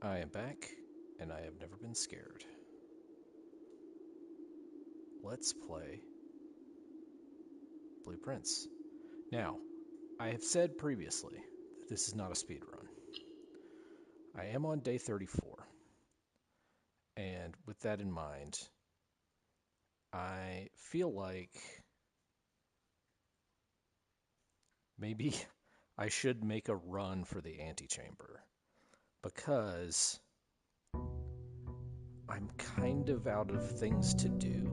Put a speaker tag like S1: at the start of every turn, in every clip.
S1: I am back, and I have never been scared. Let's play Blueprints. Now, I have said previously that this is not a speed run. I am on day 34, and with that in mind, I feel like maybe I should make a run for the antechamber because I'm kind of out of things to do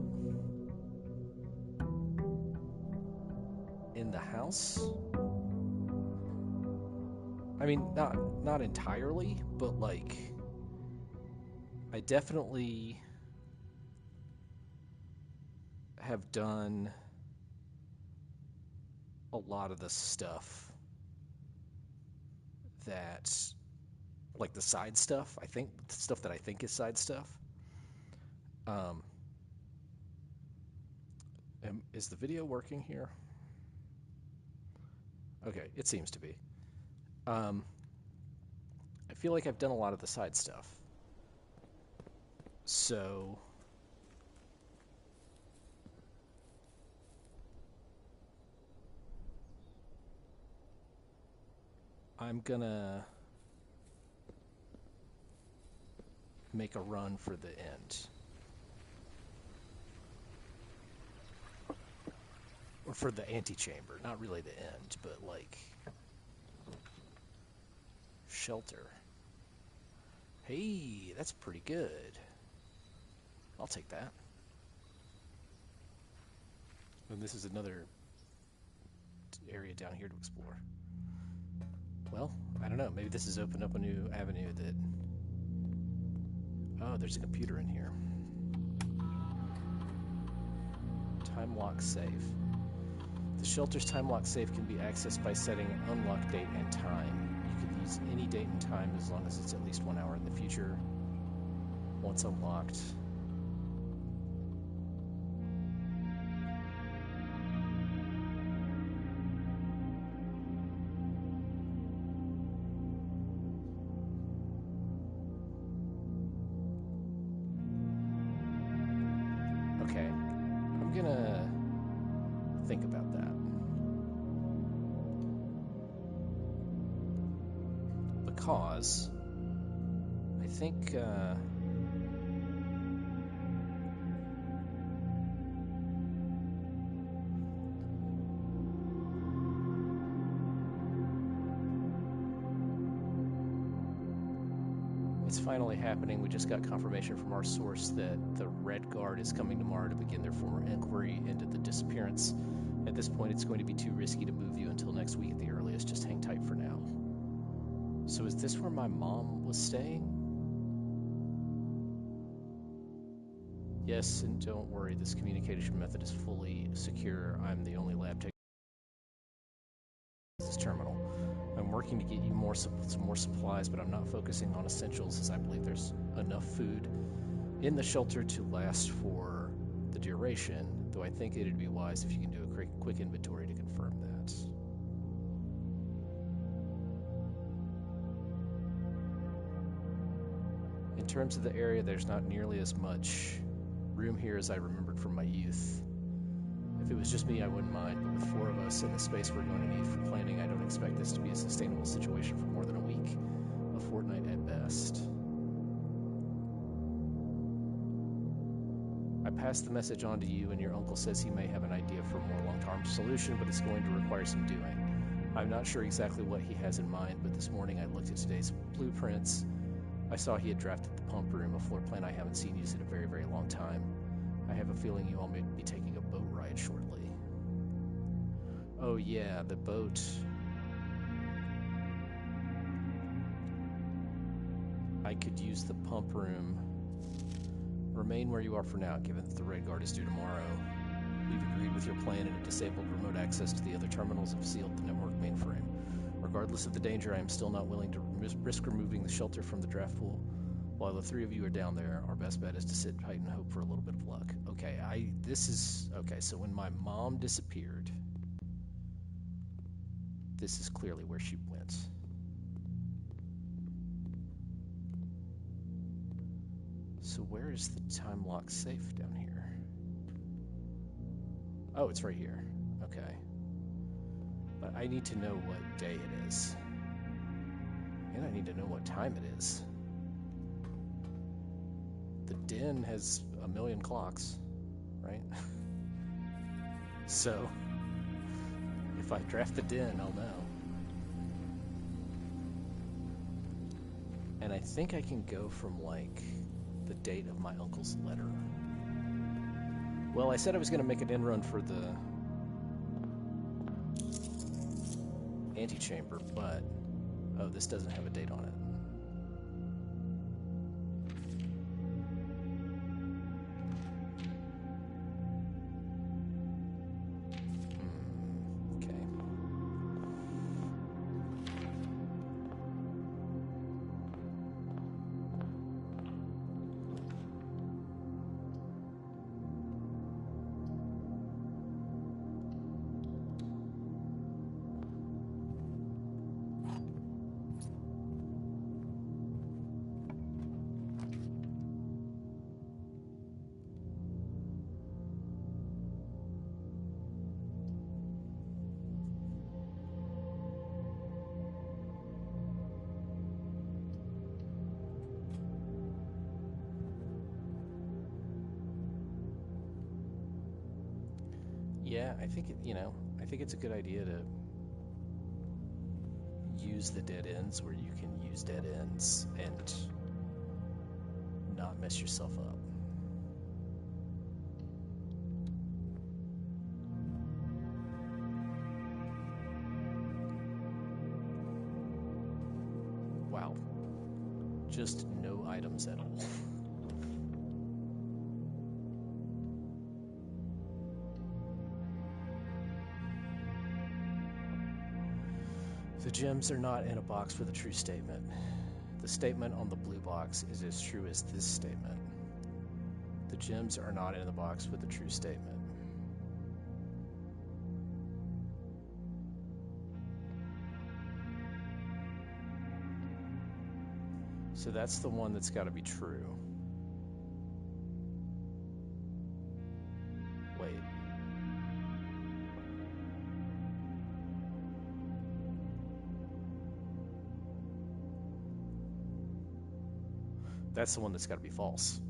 S1: in the house. I mean, not entirely, but like I definitely have done a lot of the stuff that, like the side stuff, I think, stuff that I think is side stuff. Um, is the video working here? Okay, it seems to be. Um, I feel like I've done a lot of the side stuff. So I'm gonna make a run for the end. Or for the antechamber, not really the end, but like shelter. Hey, that's pretty good. I'll take that. And this is another area down here to explore. Well, I don't know. Maybe this has opened up a new avenue that... Oh, there's a computer in here. Time lock safe. The shelter's time lock safe can be accessed by setting unlock date and time. You can use any date and time as long as it's at least 1 hour in the future. Once unlocked, okay, I'm gonna think about that. Because I think it's finally happening. We just got confirmation from our source that the Red Guard is coming tomorrow to begin their formal inquiry into the disappearance. At this point, it's going to be too risky to move you until next week at the earliest. Just hang tight for now. So is this where my mom was staying? Yes, and don't worry, this communication method is fully secure. I'm the only lab tech at this terminal. I'm working to get you some more supplies, but I'm not focusing on essentials as I believe there's enough food in the shelter to last for the duration, though I think it'd be wise if you can do a quick inventory to confirm that. In terms of the area, there's not nearly as much room here as I remembered from my youth. If it was just me, I wouldn't mind, but with 4 of us and the space we're going to need for planning, I don't expect this to be a sustainable situation for more than a week, a fortnight at best. I passed the message on to you, and your uncle says he may have an idea for a more long-term solution, but it's going to require some doing. I'm not sure exactly what he has in mind, but this morning I looked at today's blueprints. I saw he had drafted the pump room, a floor plan I haven't seen used in a very, very long time. I have a feeling you all may be taking a boat ride shortly. Oh yeah, the boat. I could use the pump room. Remain where you are for now, given that the Red Guard is due tomorrow. We've agreed with your plan and have disabled remote access to the other terminals and sealed the network mainframe. Regardless of the danger, I am still not willing to risk removing the shelter from the draft pool. While the 3 of you are down there, our best bet is to sit tight and hope for a little bit of luck. Okay, so when my mom disappeared, this is clearly where she went. So where is the time lock safe down here? Oh, it's right here. Okay. But I need to know what day it is. And I need to know what time it is. The den has a million clocks, right? So, if I draft the den, I'll know. And I think I can go from, like, the date of my uncle's letter. Well, I said I was going to make an end run for the antechamber, but... Oh, this doesn't have a date on it. Okay. Yeah, I think I think it's a good idea to use the dead ends where you can use dead ends and not mess yourself up. Wow. Just no items at all. The gems are not in a box for the true statement. The statement on the blue box is as true as this statement. The gems are not in the box with the true statement. So that's the one that's got to be true. Wait. That's the one that's got to be false.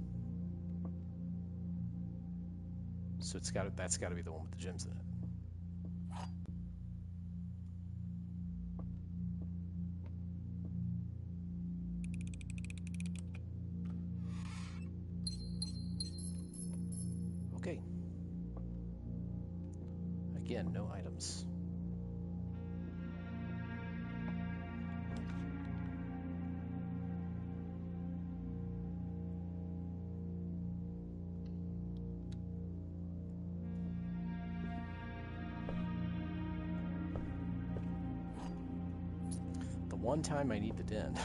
S1: So that's got to be the one with the gems in it. Okay. Again, no items. The one time I need the den,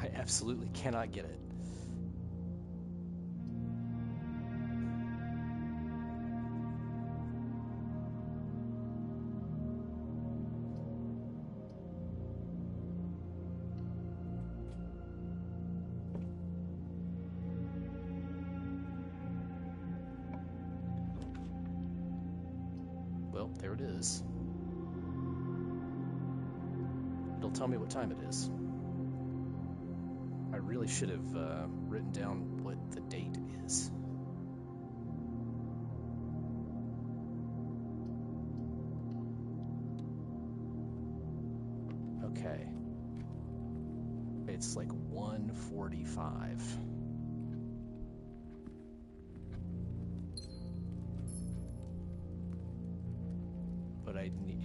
S1: I absolutely cannot get it. Well, there it is. It'll tell me what time it is. I really should have written down what the date is. Okay. It's like 1:45. But I need...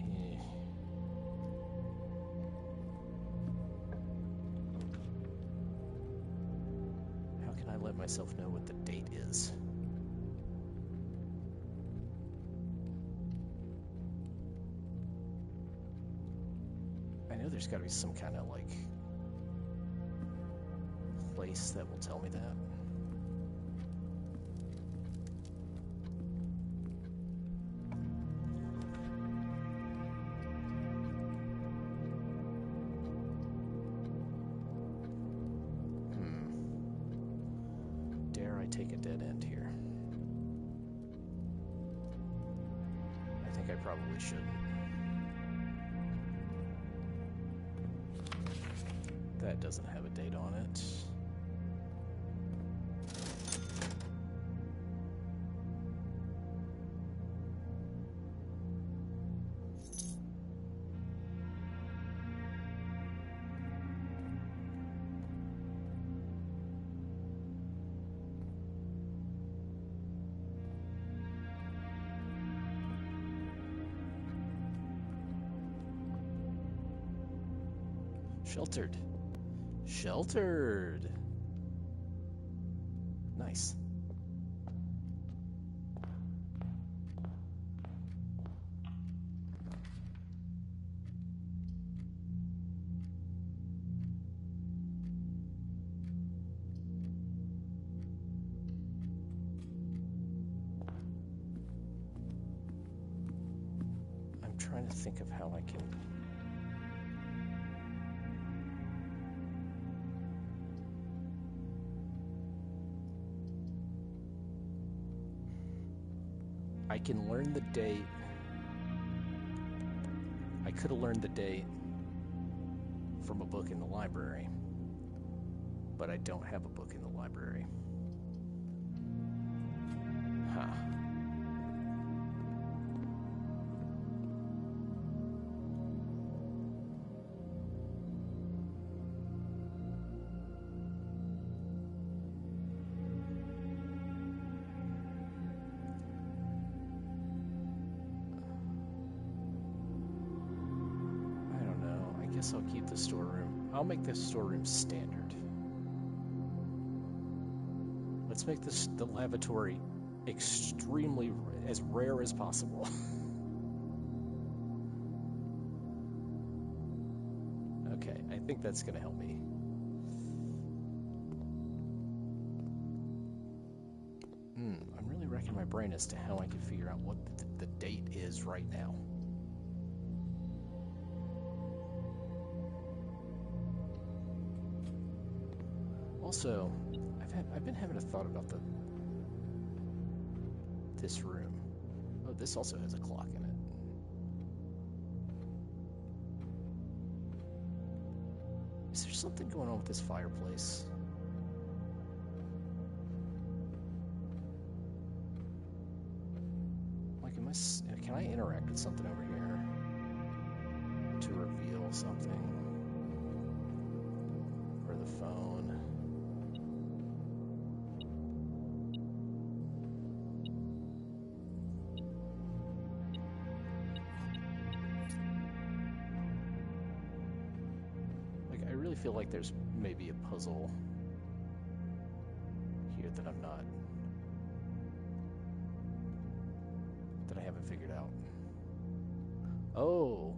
S1: How can I let myself know what the date is? I know there's got to be some kind of, like, place that will tell me that. I take a dead end here? I think I probably shouldn't. That doesn't have a date on it. Sheltered. Sheltered. Nice. I'm trying to think of how I can... I can learn the date. I could have learned the date from a book in the library, but I don't have a book in the library. Huh. I'll keep the storeroom. I'll make the storeroom standard. Let's make the lavatory extremely as rare as possible. Okay, I think that's gonna help me. I'm really racking my brain as to how I can figure out what the date is right now. Also, I've been having a thought about this room. Oh, this also has a clock in it. Is there something going on with this fireplace? Like, can I interact with something over here to reveal something? Or the phone? I feel like there's maybe a puzzle here that I haven't figured out. Oh,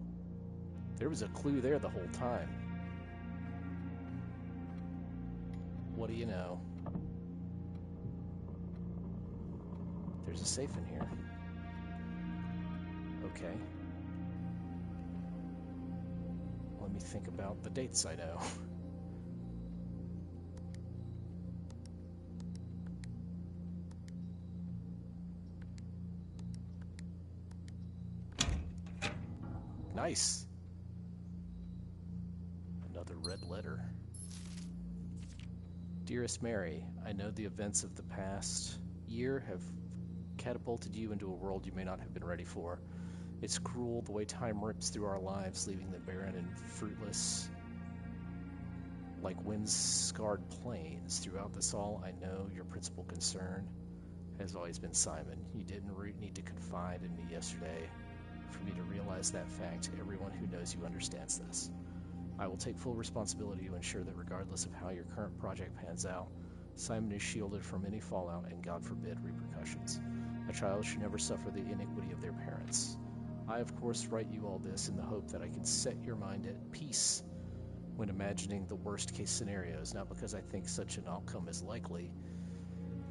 S1: there was a clue there the whole time. What do you know? There's a safe in here. Okay. Let me think about the dates I know. Nice. Another red letter. Dearest Mary, I know the events of the past year have catapulted you into a world you may not have been ready for. It's cruel the way time rips through our lives, leaving them barren and fruitless, like wind-scarred plains. Throughout this all, I know your principal concern has always been Simon. You didn't need to confide in me yesterday for me to realize that fact. Everyone who knows you understands this. I will take full responsibility to ensure that regardless of how your current project pans out, Simon is shielded from any fallout and, God forbid, repercussions. A child should never suffer the iniquity of their parents. I, of course, write you all this in the hope that I can set your mind at peace when imagining the worst-case scenarios, not because I think such an outcome is likely.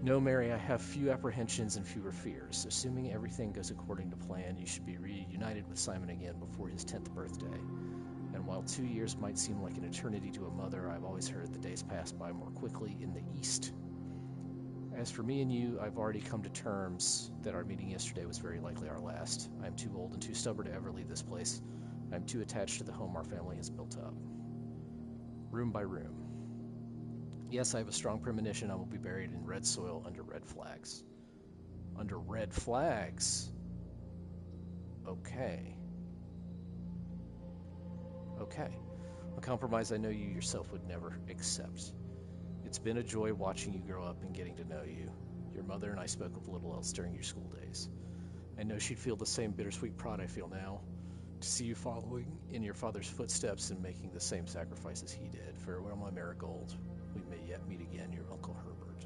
S1: No, Mary, I have few apprehensions and fewer fears. Assuming everything goes according to plan, you should be reunited with Simon again before his 10th birthday. And while 2 years might seem like an eternity to a mother, I've always heard the days pass by more quickly in the East. As for me and you, I've already come to terms that our meeting yesterday was very likely our last. I am too old and too stubborn to ever leave this place. I am too attached to the home our family has built up. Room by room. Yes, I have a strong premonition I will be buried in red soil under red flags. Under red flags? Okay. A compromise I know you yourself would never accept. It's been a joy watching you grow up and getting to know you. Your mother and I spoke of little else during your school days. I know she'd feel the same bittersweet pride I feel now, to see you following in your father's footsteps and making the same sacrifices he did. Farewell, my marigold. We may yet meet again, your Uncle Herbert.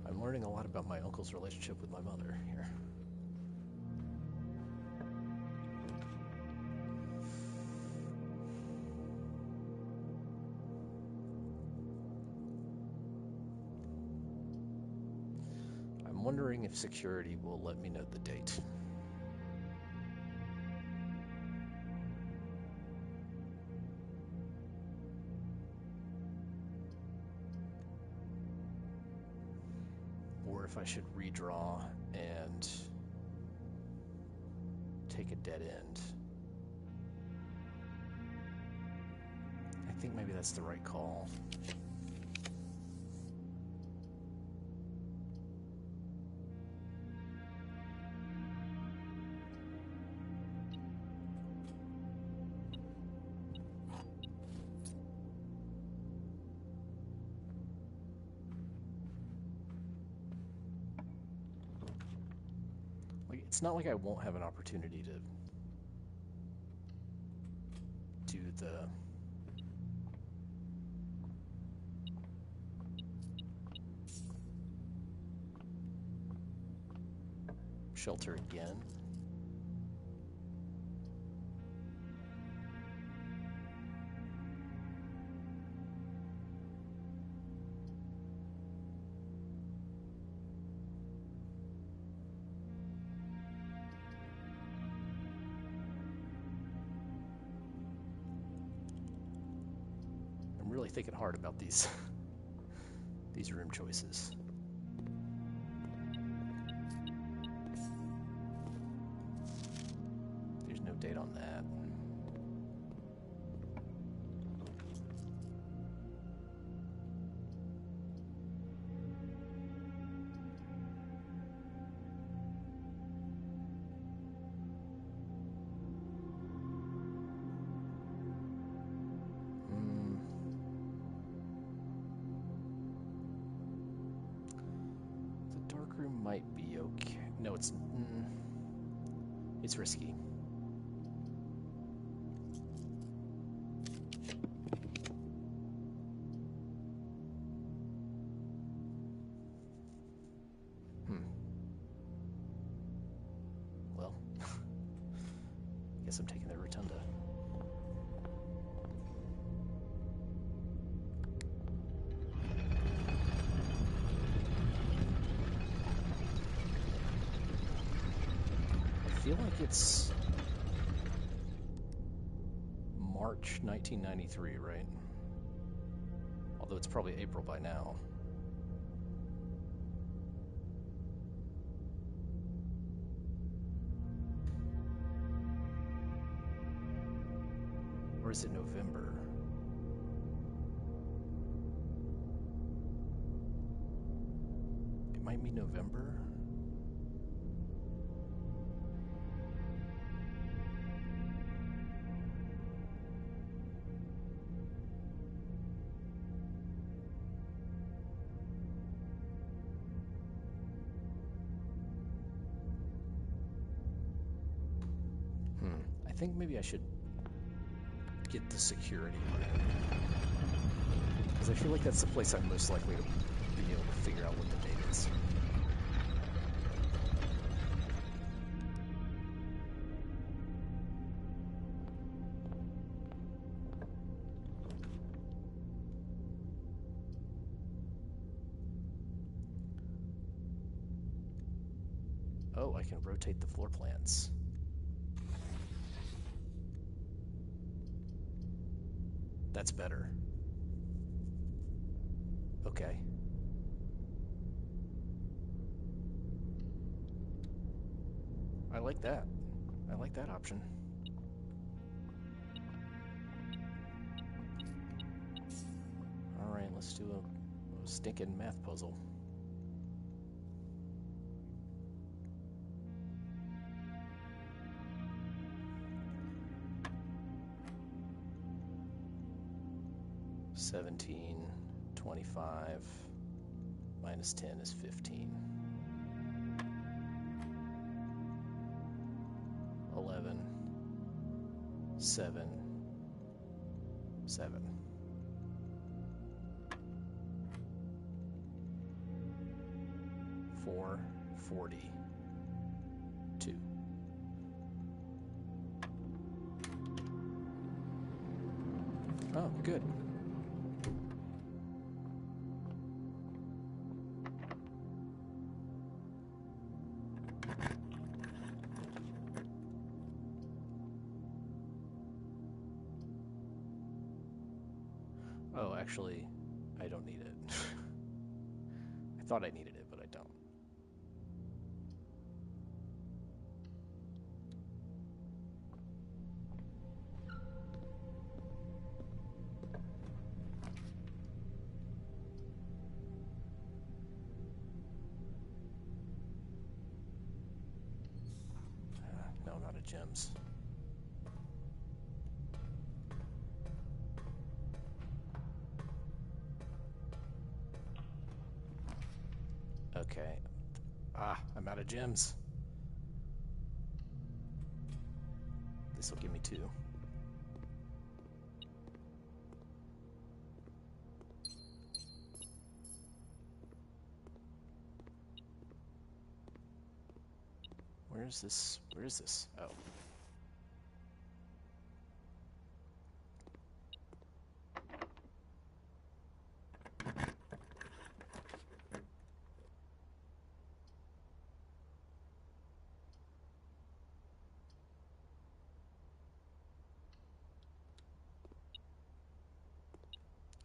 S1: I'm learning a lot about my uncle's relationship with my mother here. I'm wondering if security will let me know the date. Or if I should redraw and take a dead end. I think maybe that's the right call. It's not like I won't have an opportunity to do the shelter again. I'm really thinking hard about these room choices. There's no date on that. The dark room might be okay. No, it's risky. Well, I guess I'm taking the rotunda. I feel like it's March 1993, right? Although it's probably April by now. Or is it November? It might be November. I think maybe I should get the security room, because I feel like that's the place I'm most likely to be able to figure out what the date is. Oh, I can rotate the floor plans. That's better. Okay. I like that. I like that option. Alright, let's do a stinking math puzzle. $17.25 minus 10 is 15. 11, 7, 7. $4.42. Oh, good. Oh, actually, I don't need it. I thought I needed it, but I don't. No, not a gems. Okay. I'm out of gems. This will give me 2. Where is this? Where is this? Oh.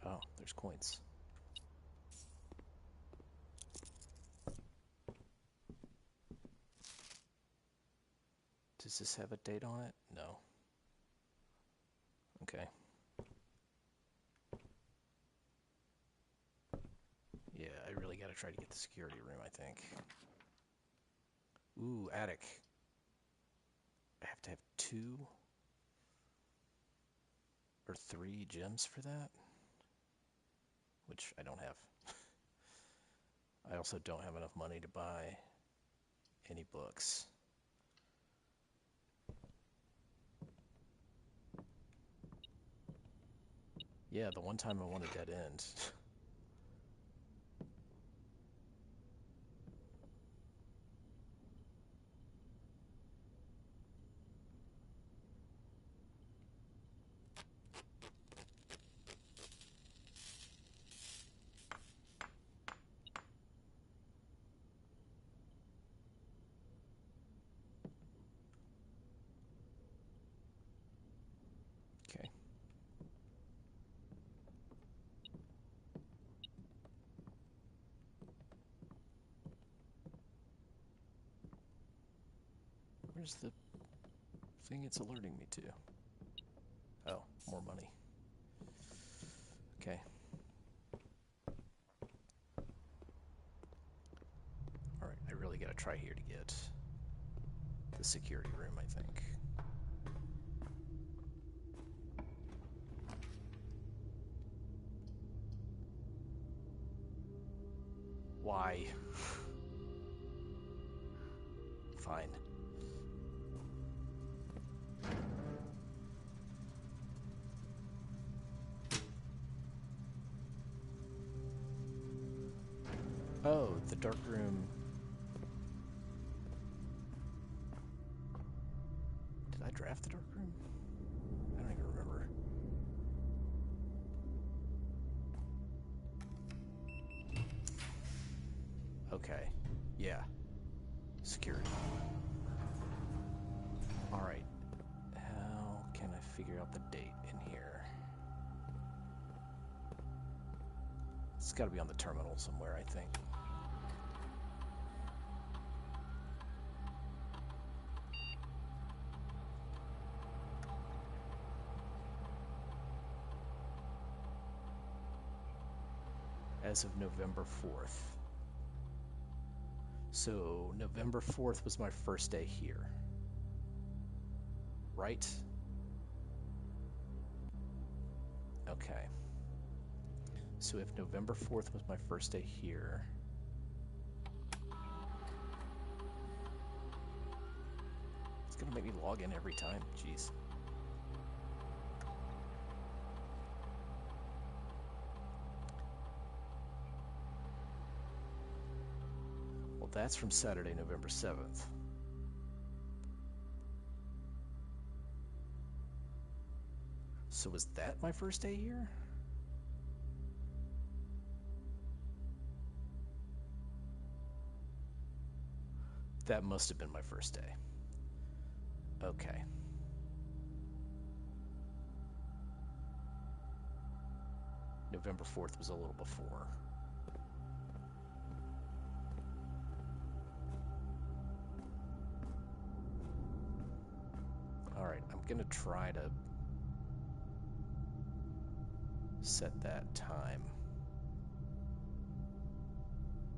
S1: Oh, there's coins. Does this have a date on it? No. Okay. Yeah, I really gotta try to get the security room, I think. Ooh, attic. I have to have 2 or 3 gems for that, which I don't have. I also don't have enough money to buy any books. Yeah, the one time I won a dead end. Okay. Where's the thing it's alerting me to? Oh, more money. Okay. Alright, I really gotta try here to get the security room, I think. Why? Fine. Oh, the dark room. Did I draft the dark room? I don't even remember. Okay. Yeah. Security. Alright. How can I figure out the date in here? It's gotta be on the terminal somewhere, I think. as of November 4th. So November 4th was my first day here, right? Okay. So if November 4th was my first day here, it's gonna make me log in every time. Jeez. Well, that's from Saturday, November 7th. So was that my first day here? That must have been my first day. Okay. November 4th was a little before. Alright, I'm gonna try to set that time.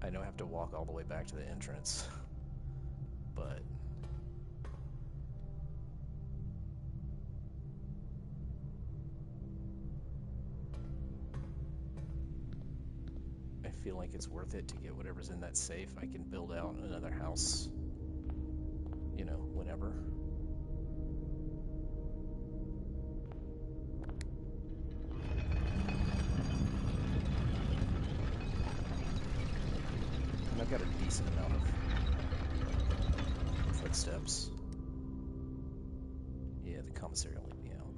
S1: I know I have to walk all the way back to the entrance, but I feel like it's worth it to get whatever's in that safe. I can build out another house, you know, whenever. And I've got a decent amount of footsteps. Yeah, the commissary will leave me out.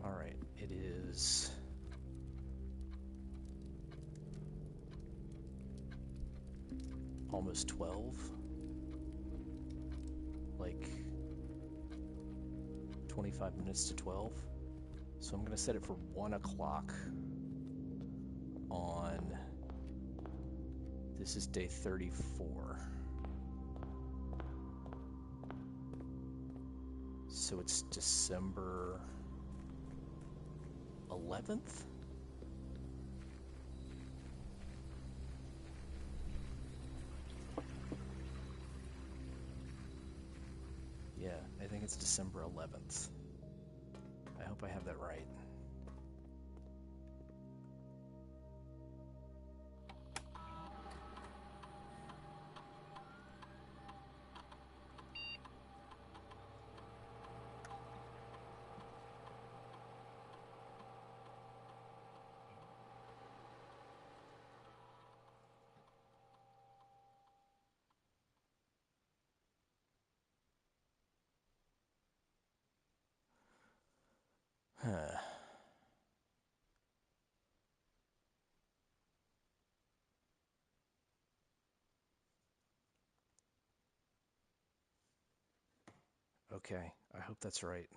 S1: Alright, it is almost 12. Like 25 minutes to 12. So I'm going to set it for 1 o'clock on, this is day 34. So it's December 11th? Yeah, I think it's December 11th. I hope I have that right. Huh. Okay, I hope that's right.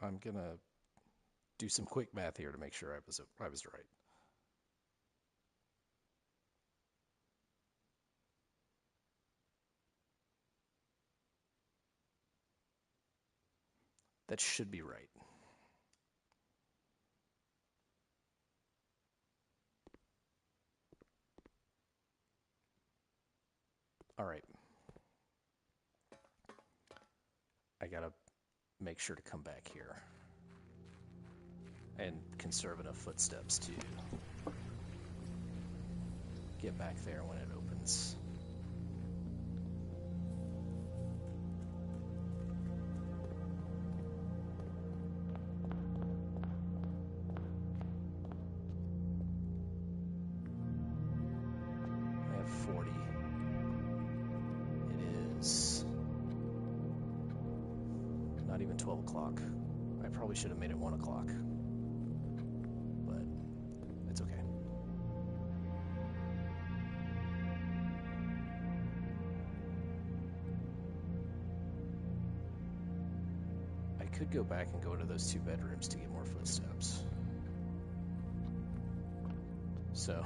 S1: I'm gonna do some quick math here to make sure I was right. That should be right. All right. I gotta make sure to come back here and conserve enough footsteps to get back there when it opens. I have 40. It is not even 12 o'clock. I have probably should have made it 1 o'clock. But it's okay. I could go back and go into those 2 bedrooms to get more footsteps. So,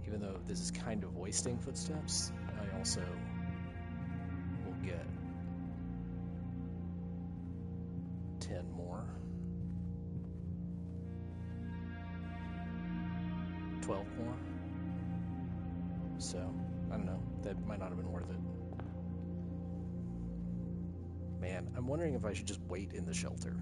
S1: even though this is kind of wasting footsteps, I also will get 10 more. 12 more. So, I don't know. That might not have been worth it. Man, I'm wondering if I should just wait in the shelter.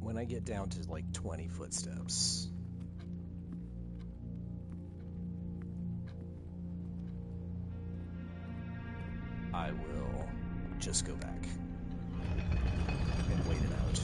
S1: When I get down to like 20 footsteps, I will just go back and wait it out.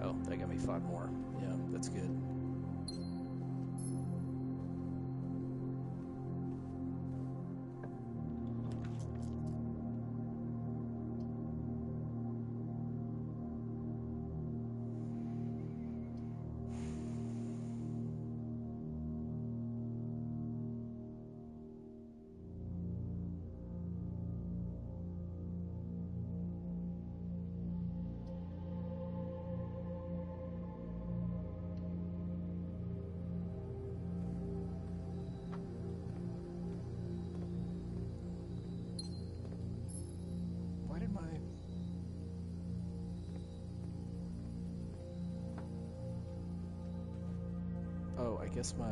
S1: Oh, that got me 5 more. Yeah, that's good. Why did my... Oh, I guess my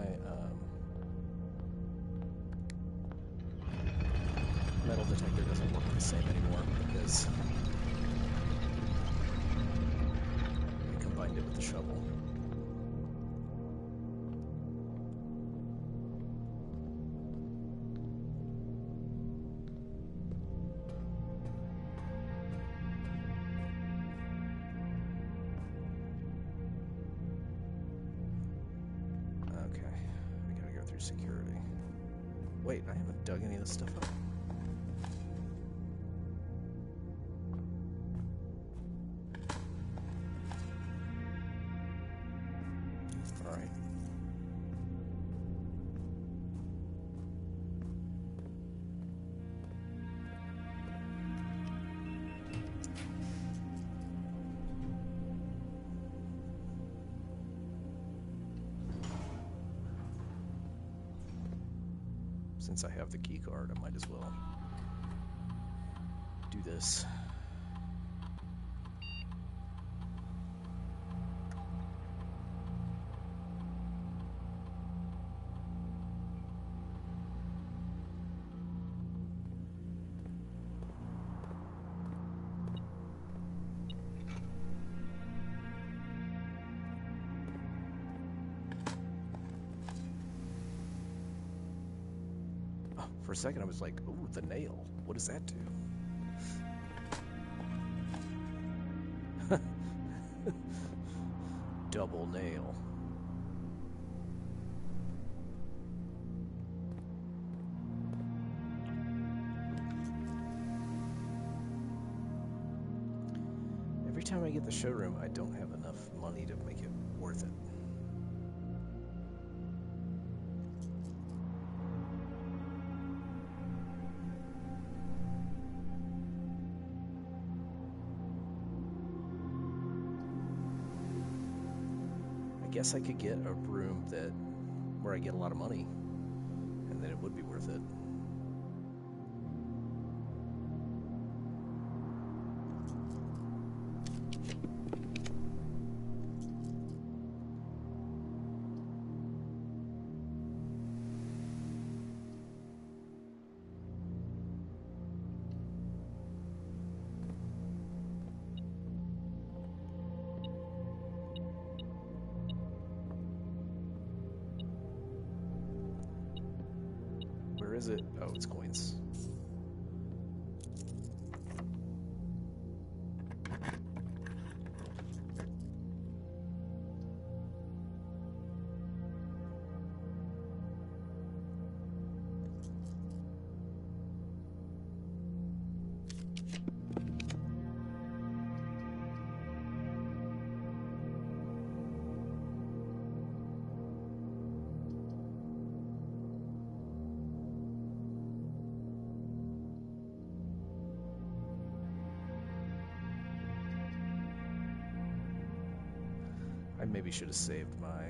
S1: metal detector doesn't work the same anymore because I combined it with the shovel. Okay, we gotta go through security. Wait, I haven't dug any of this stuff up. Alright. Since I have the key card, I might as well do this. For a second, I was like, ooh, the nail. What does that do? Double nail. Every time I get the showroom, I don't have enough money to make it worth it. I guess I could get a room that where I get a lot of money, and then it would be worth it. Where is it? Oh, it's coins. I maybe should have saved my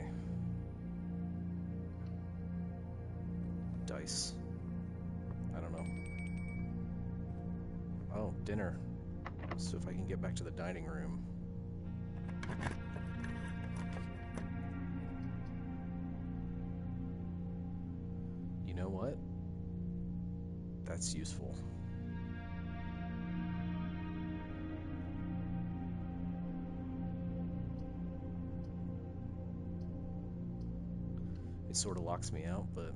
S1: dice. I don't know. Oh, dinner. So if I can get back to the dining room. You know what? That's useful. It sort of locks me out, but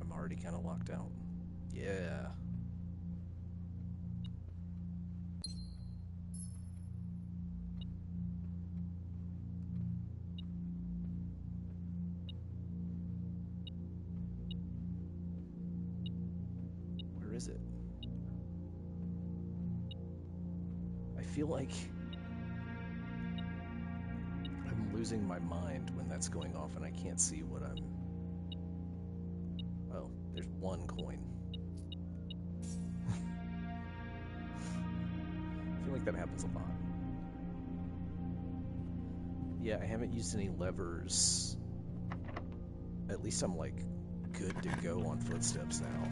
S1: I'm already kind of locked out. Yeah. Where is it? I feel like I'm losing my mind when that's going off and I can't see what I'm... Oh, there's one coin. I feel like that happens a lot. Yeah, I haven't used any levers. At least I'm like good to go on footsteps now.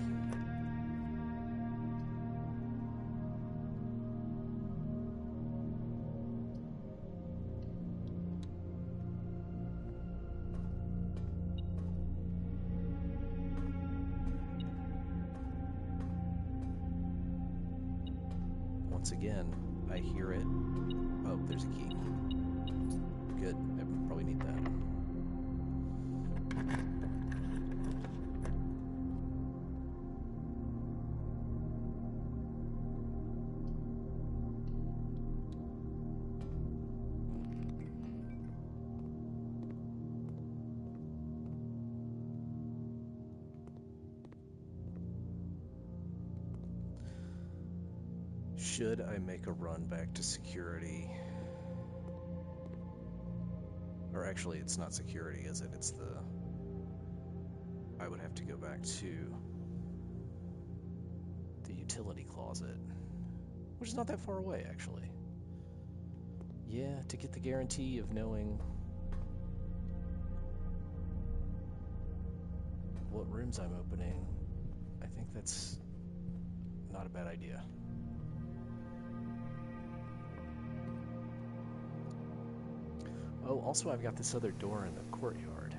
S1: Once again, I hear it. Oh, there's a key. Good. I probably need that. Should I make a run back to security? Or actually, it's not security, is it? It's the... I would have to go back to the utility closet, which is not that far away, actually. Yeah, to get the guarantee of knowing what rooms I'm opening, I think that's not a bad idea. Oh, also I've got this other door in the courtyard.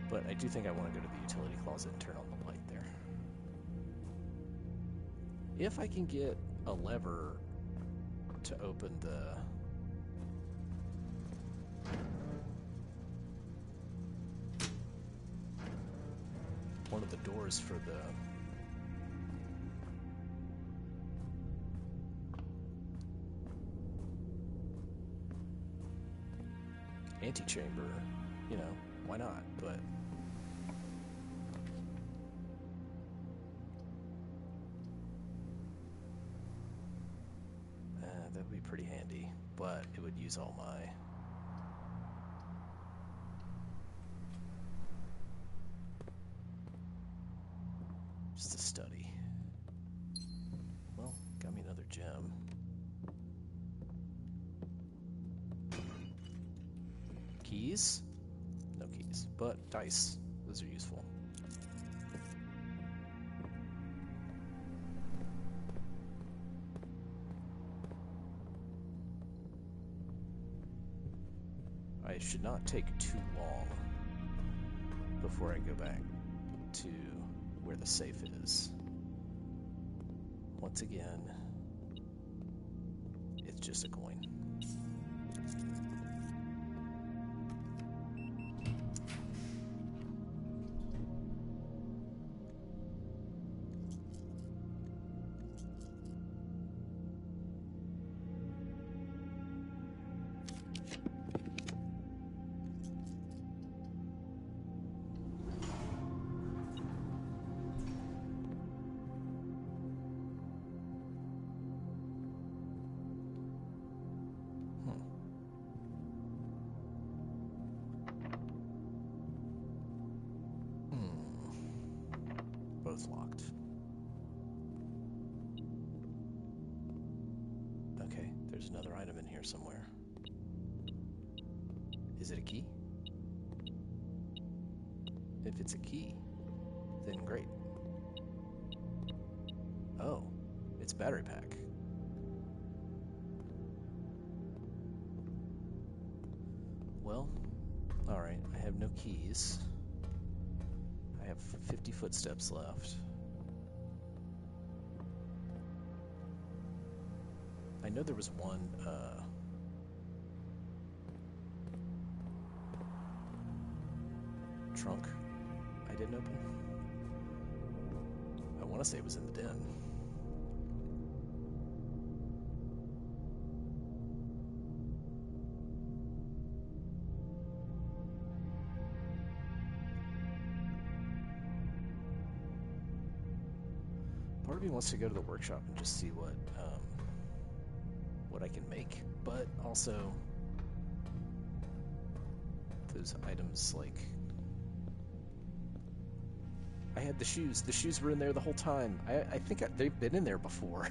S1: But I do think I want to go to the utility closet and turn on the light there. If I can get a lever to open one of the doors for the antechamber, you know, why not? But that would be pretty handy, but it would use all my... Just a study. Well, gem. Keys? No keys, but dice. Those are useful. I should not take too long before I go back to where the safe is. Once again, it's just a coin. Both locked. Okay, there's another item in here somewhere. Is it a key? If it's a key, then great. Oh, it's battery pack. Well, alright, I have no keys. I have 50 footsteps left. I know there was one, trunk I didn't open. I want to say it was in the den. Part of me wants to go to the workshop and just see what I can make, but also those items, like, I had the shoes. The shoes were in there the whole time. I think they've been in there before.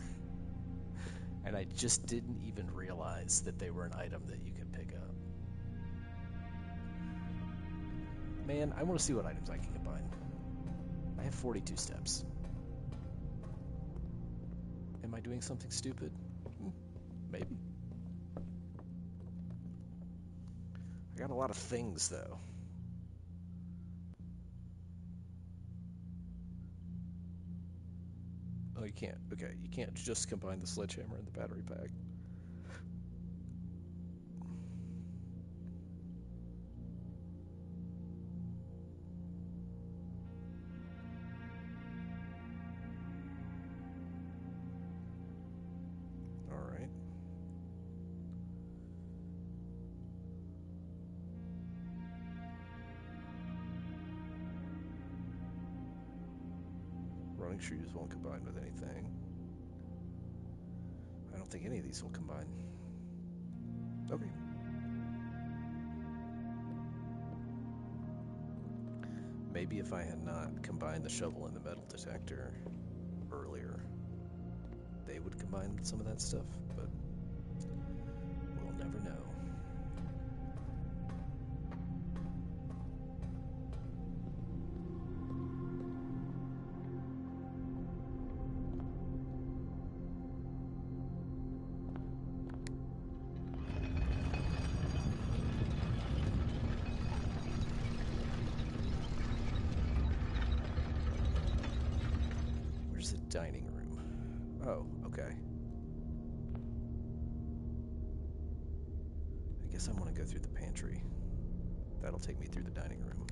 S1: And I just didn't even realize that they were an item that you could pick up. Man, I want to see what items I can combine. I have 42 steps. Am I doing something stupid? Maybe. I got a lot of things, though. Oh, you can't. Okay, you can't just combine the sledgehammer and the battery pack. Alright. Running shoes won't combine with anything. I don't think any of these will combine. Okay. Maybe if I had not combined the shovel and the metal detector earlier, they would combine with some of that stuff, but we'll never know. Where's the dining room? Oh, okay. I guess I want to go through the pantry. That'll take me through the dining room.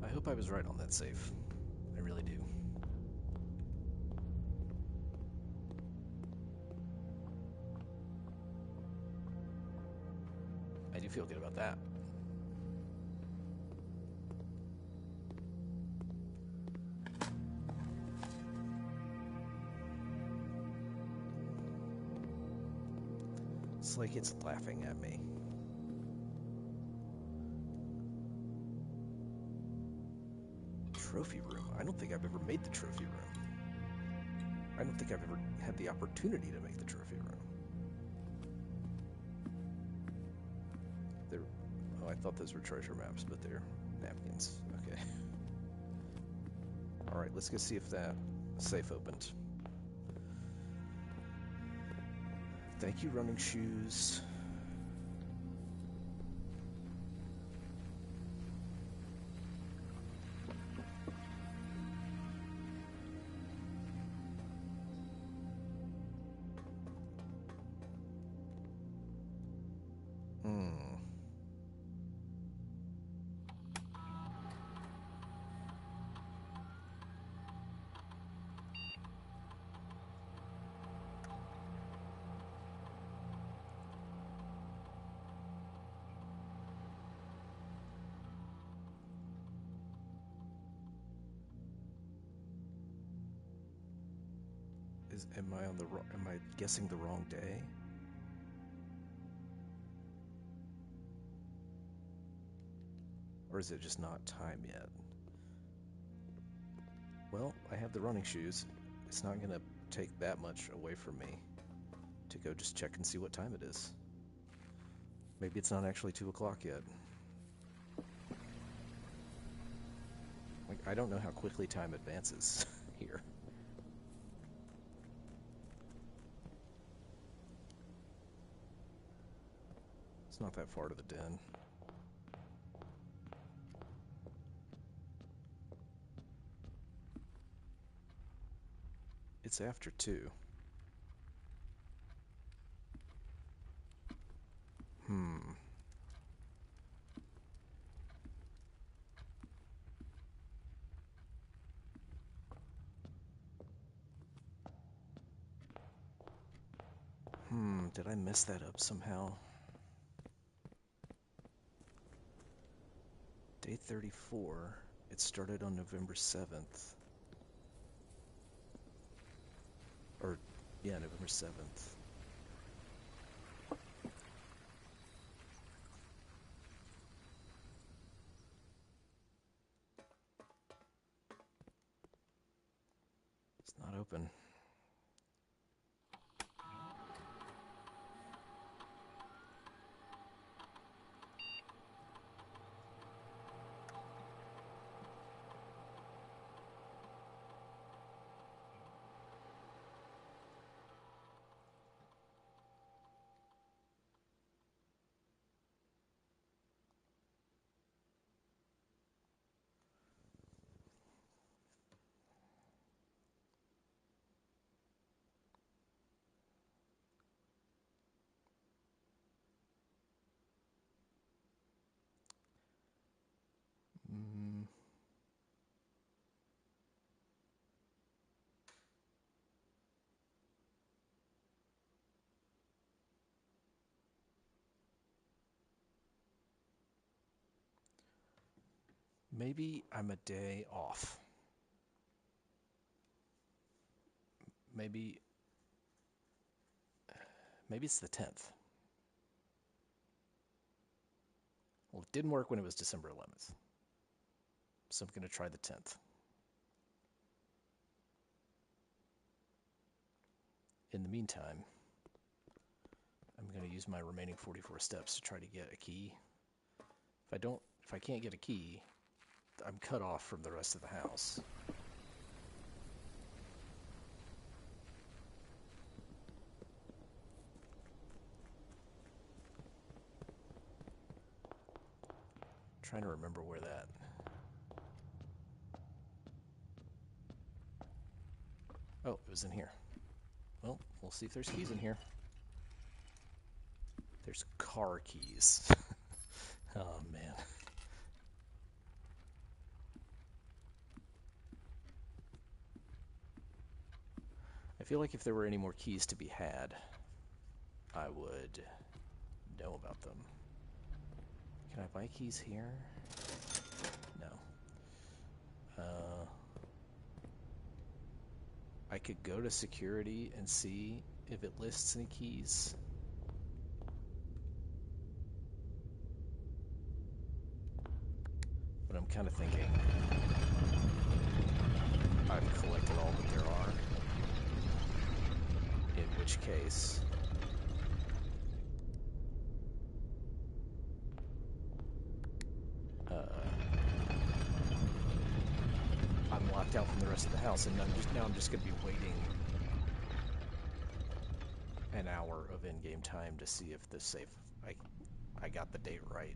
S1: I hope I was right on that safe. I really do. I do feel good about that. It's like it's laughing at me. trophy room. I don't think I've ever made the trophy room. I don't think I've ever had the opportunity to make the trophy room. Oh, I thought those were treasure maps, but they're napkins. Okay. Alright, let's go see if that safe opened. Thank you, running shoes. Am I guessing the wrong day? Or is it just not time yet? Well, I have the running shoes. It's not gonna take that much away from me to go just check and see what time it is. Maybe it's not actually 2 o'clock yet. Like, I don't know how quickly time advances here. It's not that far to the den. It's after 2. Did I mess that up somehow? Day 34. It started on November 7th. Or, yeah, November 7th. It's not open. Maybe I'm a day off. Maybe it's the 10th. Well, it didn't work when it was December 11th. So I'm going to try the 10th. In the meantime, I'm going to use my remaining 44 steps to try to get a key. If I can't get a key, I'm cut off from the rest of the house. I'm trying to remember where that... Oh, it was in here. Well, we'll see if there's keys in here. There's car keys. Oh, man. I feel like if there were any more keys to be had, I would know about them. Can I buy keys here? No. I could go to security and see if it lists any keys. But I'm kind of thinking I've collected all that there are. In which case, I'm locked out from the rest of the house, and I'm just going to be waiting an hour of in-game time to see if the safe I got the date right.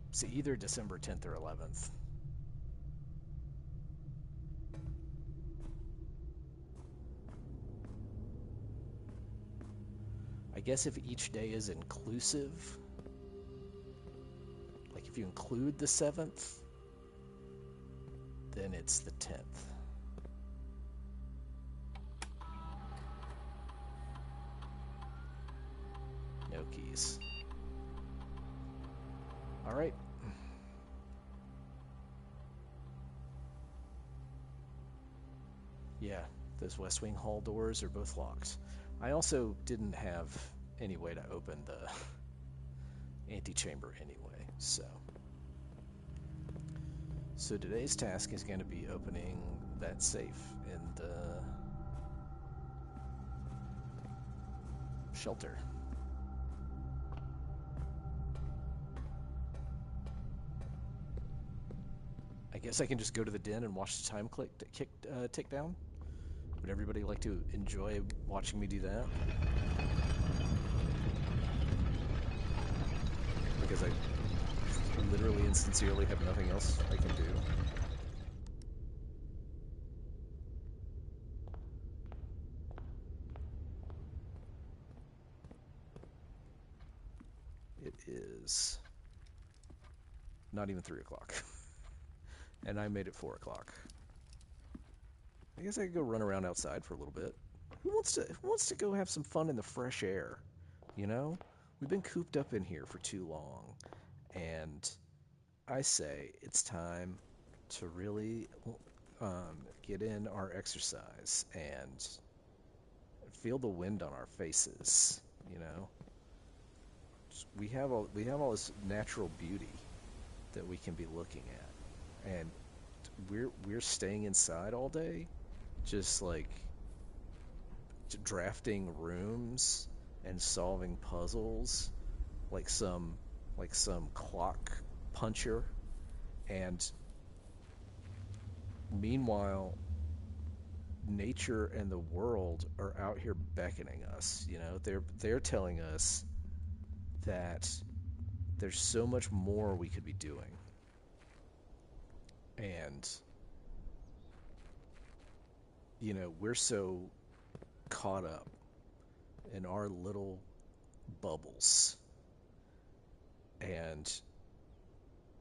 S1: It's either December 10th or 11th. I guess if each day is inclusive, like if you include the 7th, then it's the 10th. No keys. All right. Yeah, those West Wing hall doors are both locked. I also didn't have any way to open the antechamber anyway, so today's task is going to be opening that safe in the shelter. I guess I can just go to the den and watch the time tick down. Would everybody like to enjoy watching me do that? Because I literally and sincerely have nothing else I can do. It is not even 3 o'clock. And I made it 4 o'clock. I guess I could go run around outside for a little bit. Who wants to go have some fun in the fresh air? You know? We've been cooped up in here for too long. And I say it's time to really get in our exercise and feel the wind on our faces, you know? We have all this natural beauty that we can be looking at. And we're staying inside all day, just like drafting rooms and solving puzzles like some clock puncher. And meanwhile, nature and the world are out here beckoning us. You know, they're telling us that there's so much more we could be doing. And you know, we're so caught up in our little bubbles, and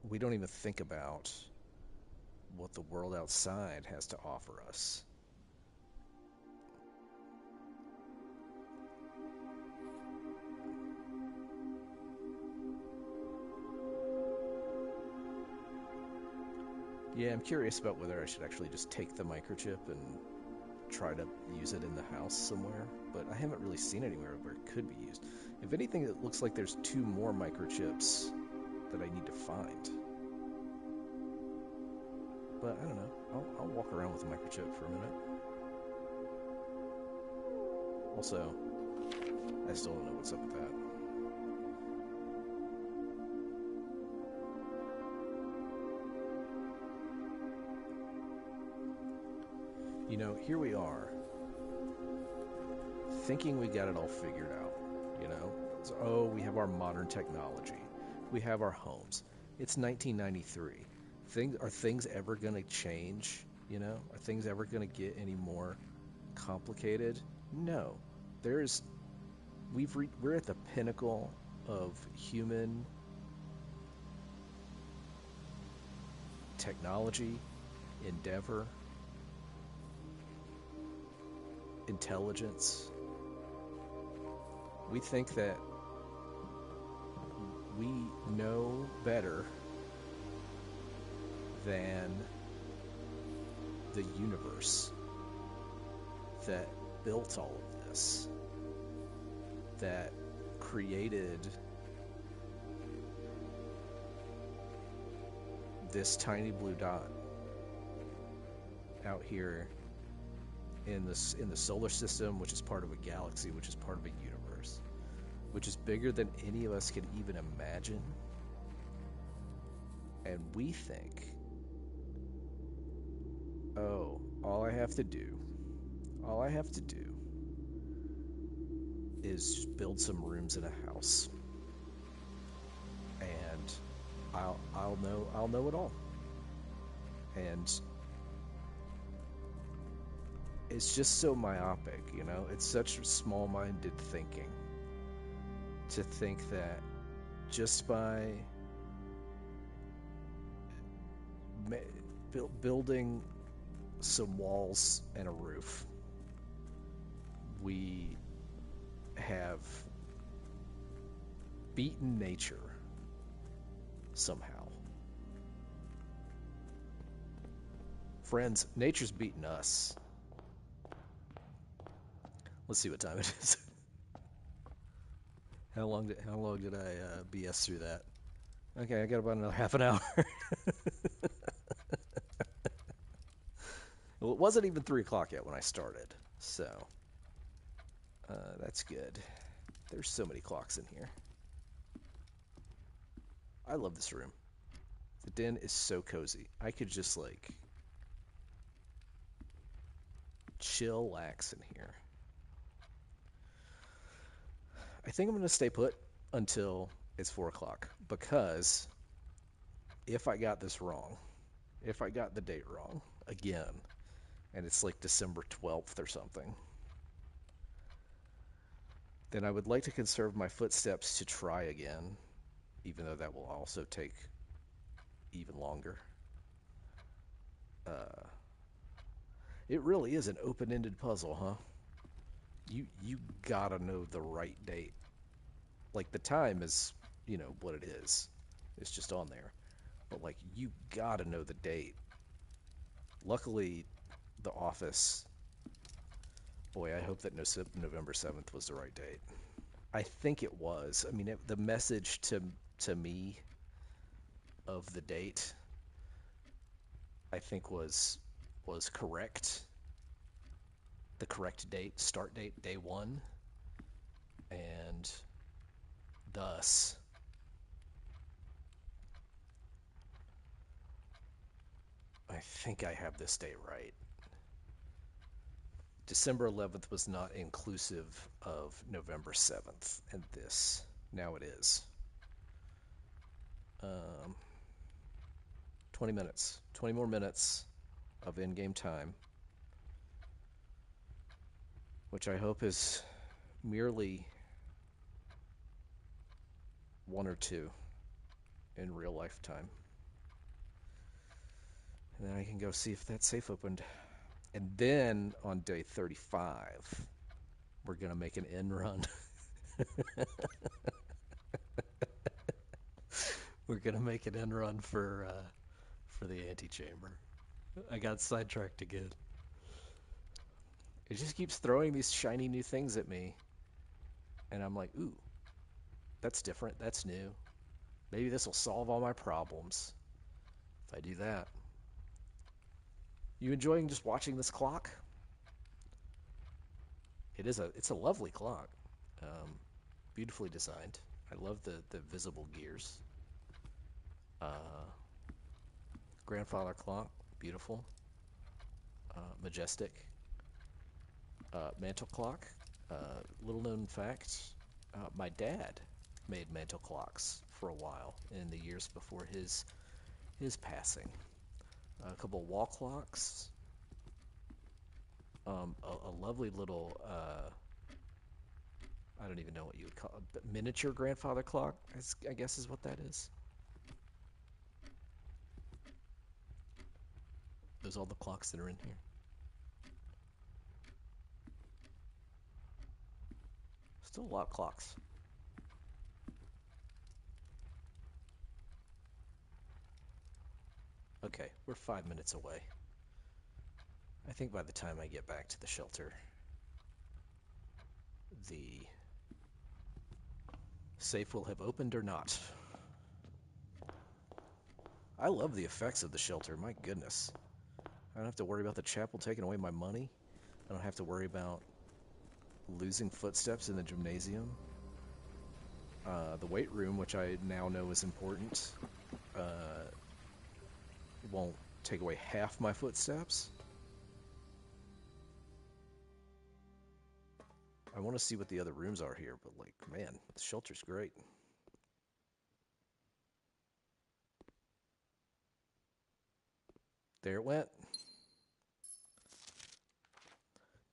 S1: we don't even think about what the world outside has to offer us. Yeah, I'm curious about whether I should actually just take the microchip and try to use it in the house somewhere, but I haven't really seen anywhere where it could be used. If anything, it looks like there's 2 more microchips that I need to find. But I don't know. I'll walk around with the microchip for a minute. Also, I still don't know what's up with that. You know, here we are, thinking we got it all figured out, you know? So, oh, we have our modern technology. We have our homes. It's 1993. Are things ever going to change, you know? Are things ever going to get any more complicated? No. We're at the pinnacle of human technology, endeavor, intelligence. We think that we know better than the universe that built all of this, that created this tiny blue dot out here in the solar system, which is part of a galaxy, which is part of a universe, which is bigger than any of us could even imagine. And we think, oh, all I have to do is just build some rooms in a house, and I'll know it all. And it's just so myopic, you know? It's such small-minded thinking to think that just by building some walls and a roof, we have beaten nature somehow. Friends, nature's beaten us. Let's see what time it is. How long did I BS through that? Okay, I got about another half an hour. Well, it wasn't even 3 o'clock yet when I started, so that's good. There's so many clocks in here. I love this room. The den is so cozy. I could just like chillax in here. I think I'm going to stay put until it's 4 o'clock, because if I got this wrong, if I got the date wrong again, and it's like December 12th or something, then I would like to conserve my footsteps to try again, even though that will also take even longer. It really is an open-ended puzzle, huh? You gotta know the right date. Like, the time is, you know, what it is. It's just on there. But, like, you gotta know the date. Luckily, the office... Boy, I hope that November 7th was the right date. I think it was. I mean, the message to me of the date, I think was correct. The correct date, start date, day 1. And thus, I think I have this date right. December 11th was not inclusive of November 7th, and this, now it is. 20 minutes, 20 more minutes of in-game time, which I hope is merely 1 or 2 in real life time. And then I can go see if that safe opened. And then on day 35, we're going to make an end run. We're going to make an end run for the antechamber. I got sidetracked again. It just keeps throwing these shiny new things at me. And I'm like, ooh, that's different. That's new. Maybe this will solve all my problems if I do that. You enjoying just watching this clock? It's a lovely clock. Beautifully designed. I love the visible gears. Grandfather clock, beautiful. Majestic. Mantle clock. Little known fact, my dad made mantle clocks for a while in the years before his passing. A couple of wall clocks. A lovely little, I don't even know what you would call it, miniature grandfather clock, I guess is what that is. Those are all the clocks that are in here. Still a lot of clocks. Okay, we're 5 minutes away. I think by the time I get back to the shelter, the safe will have opened or not. I love the effects of the shelter, my goodness. I don't have to worry about the chapel taking away my money. I don't have to worry about losing footsteps in the gymnasium. The weight room, which I now know is important, won't take away half my footsteps. I want to see what the other rooms are here, but like, man, the shelter's great. There it went.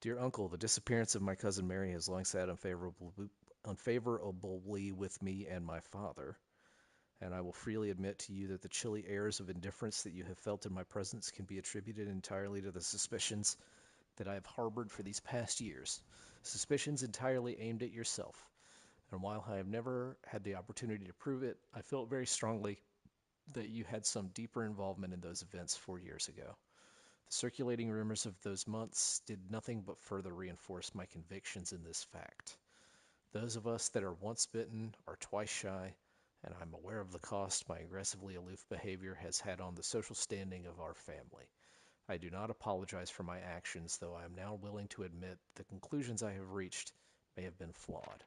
S1: Dear Uncle, the disappearance of my cousin Mary has long sat unfavorably with me and my father, and I will freely admit to you that the chilly airs of indifference that you have felt in my presence can be attributed entirely to the suspicions that I have harbored for these past years, suspicions entirely aimed at yourself. And while I have never had the opportunity to prove it, I felt very strongly that you had some deeper involvement in those events 4 years ago. The circulating rumors of those months did nothing but further reinforce my convictions in this fact. Those of us that are once bitten are twice shy, and I'm aware of the cost my aggressively aloof behavior has had on the social standing of our family. I do not apologize for my actions, though I am now willing to admit the conclusions I have reached may have been flawed.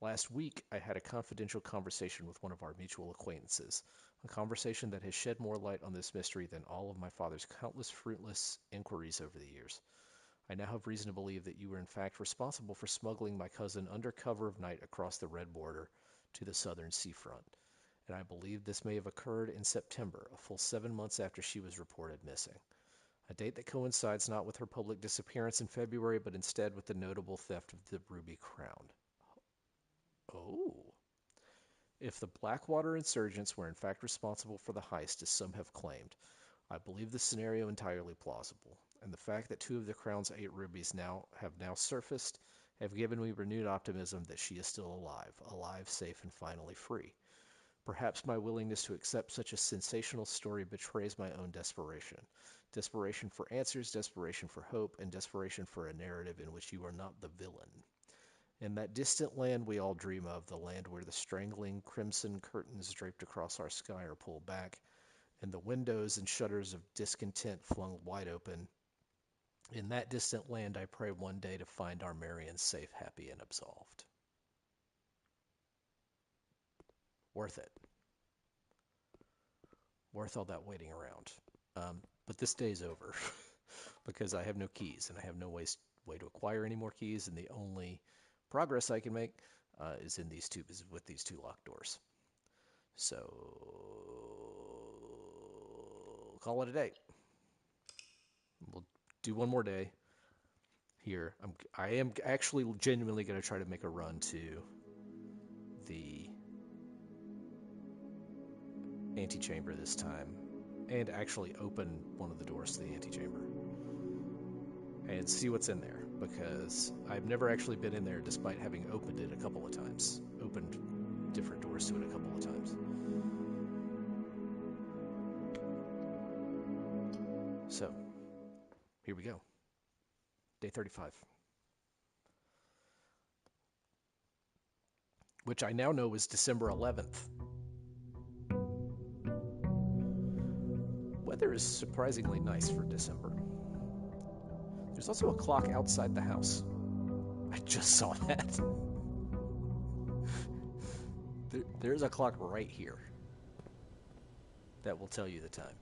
S1: Last week, I had a confidential conversation with one of our mutual acquaintances, a conversation that has shed more light on this mystery than all of my father's countless fruitless inquiries over the years. I now have reason to believe that you were in fact responsible for smuggling my cousin under cover of night across the Red Border to the southern seafront, and I believe this may have occurred in September, a full 7 months after she was reported missing. A date that coincides not with her public disappearance in February, but instead with the notable theft of the Ruby Crown. Oh. If the Blackwater insurgents were in fact responsible for the heist, as some have claimed, I believe the scenario entirely plausible, and the fact that 2 of the Crown's 8 rubies have now surfaced have given me renewed optimism that she is still alive, safe, and finally free. Perhaps my willingness to accept such a sensational story betrays my own desperation. Desperation for answers, desperation for hope, and desperation for a narrative in which you are not the villain. In that distant land we all dream of, the land where the strangling crimson curtains draped across our sky are pulled back, and the windows and shutters of discontent flung wide open. In that distant land I pray one day to find our Marion safe, happy, and absolved. Worth it. Worth all that waiting around. But this day's over because I have no keys and I have no way to acquire any more keys, and the only progress I can make is with these 2 locked doors. So call it a day. We'll do one more day here. I am actually genuinely going to try to make a run to the antechamber this time, and actually open one of the doors to the antechamber and see what's in there, because I've never actually been in there despite having opened it a couple of times, opened different doors to it a couple of times. So, here we go. Day 35. Which I now know is December 11th. Weather is surprisingly nice for December. There's also a clock outside the house. I just saw that. There's a clock right here that will tell you the time.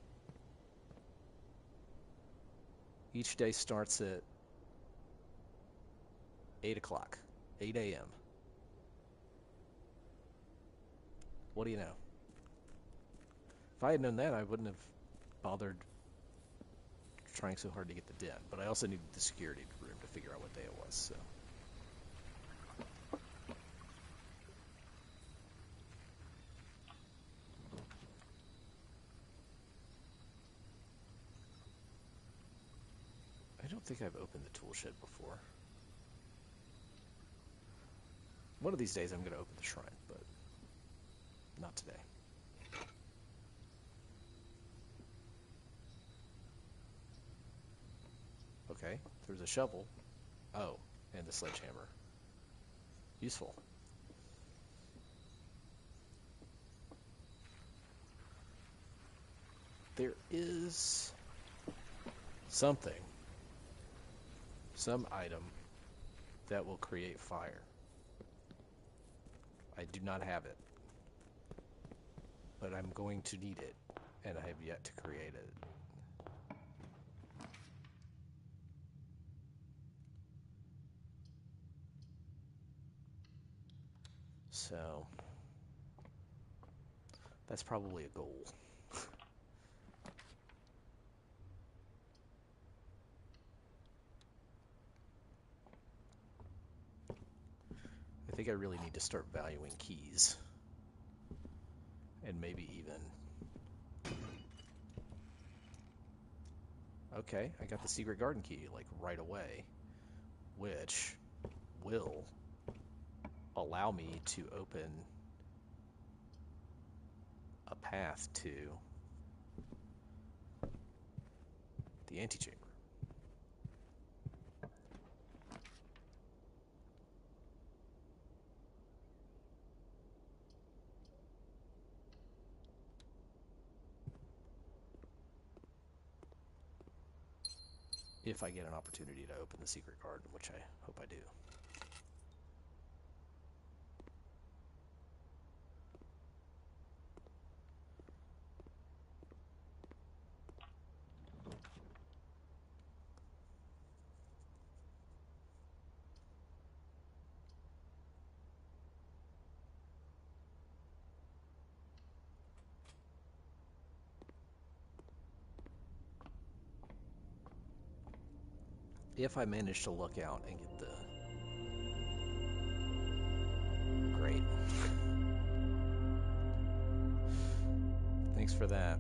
S1: Each day starts at 8 o'clock, 8 a.m. What do you know? If I had known that, I wouldn't have bothered trying so hard to get the den, but I also needed the security room to figure out what day it was, so. I don't think I've opened the tool shed before. One of these days I'm going to open the shrine, but not today. Okay, there's a shovel. Oh, and the sledgehammer. Useful. There is something, some item that will create fire. I do not have it, but I'm going to need it, and I have yet to create it. So, that's probably a goal. I think I really need to start valuing keys. And maybe even... Okay, I got the secret garden key, like, right away, which will allow me to open a path to the antechamber. If I get an opportunity to open the secret garden, which I hope I do. If I manage to luck out and get the... Great. Thanks for that.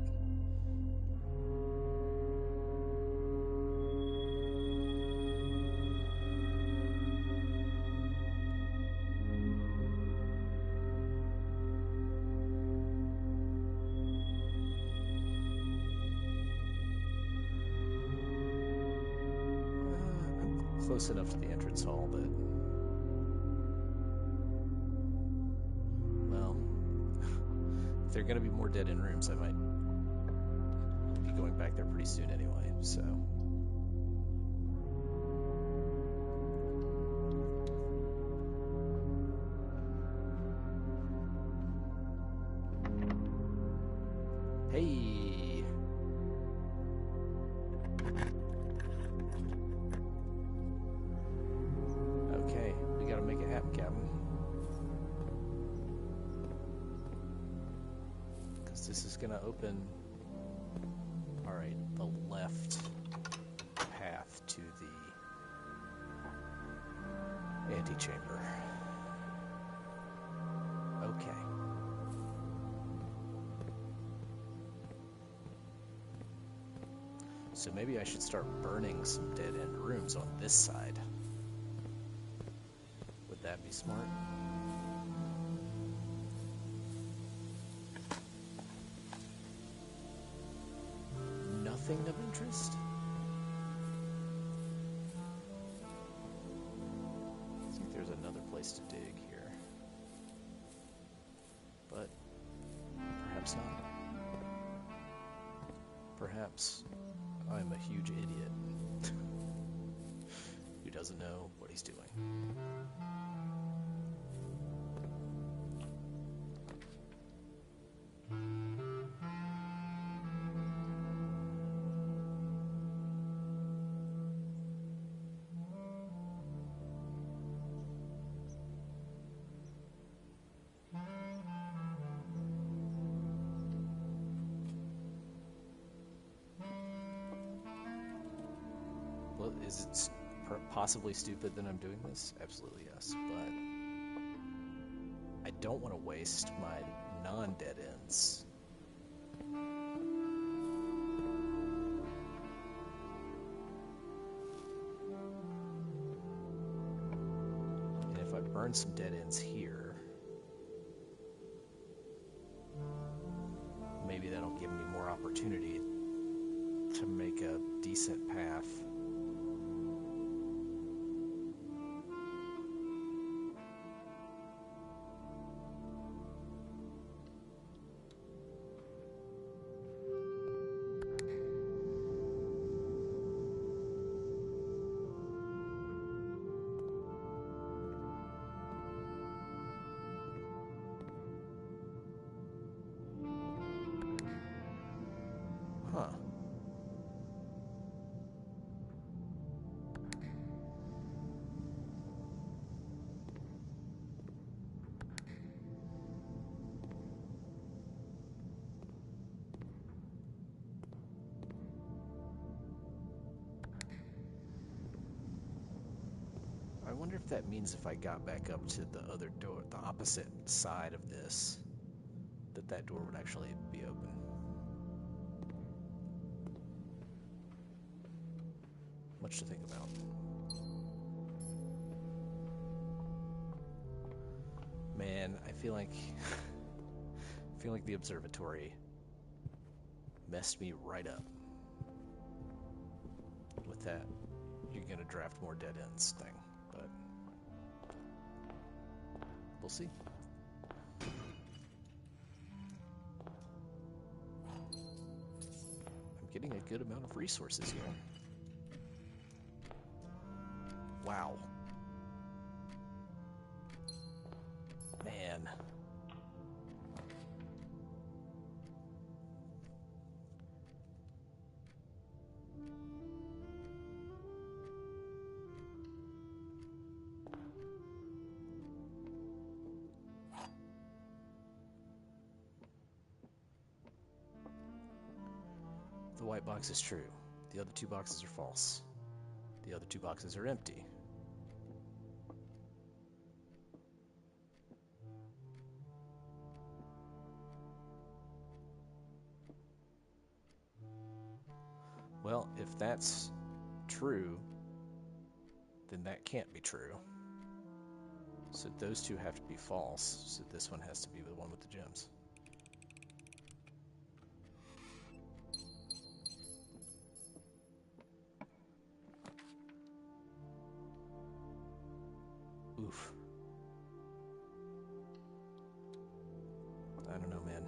S1: I'm close enough to the entrance hall that... Well, if there are going to be more dead-end rooms, I might be going back there pretty soon anyway, so... Hey! Okay, we gotta make it happen, Captain. Because this is gonna open... Alright, the left path to the antechamber. Okay. So maybe I should start burning some dead-end rooms on this side. Would that be smart? Nothing of interest? I think there's another place to dig here. But perhaps not. Perhaps I'm a huge idiot who doesn't know what he's doing. Well, is it possibly stupid that I'm doing this? Absolutely yes, but I don't want to waste my non-dead ends. And if I burn some dead ends here, maybe that'll give me more opportunity to make a decent path. Huh. I wonder if that means if I got back up to the other door, the opposite side of this, that door would actually be open. Much to think about. Man, I feel like the observatory messed me right up. With that, you're gonna draft more dead ends thing, but we'll see. I'm getting a good amount of resources here. Wow. Man. The white box is true. The other two boxes are false. The other two boxes are empty. Well, if that's true, then that can't be true. So those two have to be false. So this one has to be the one with the gems. Oof. I don't know, man.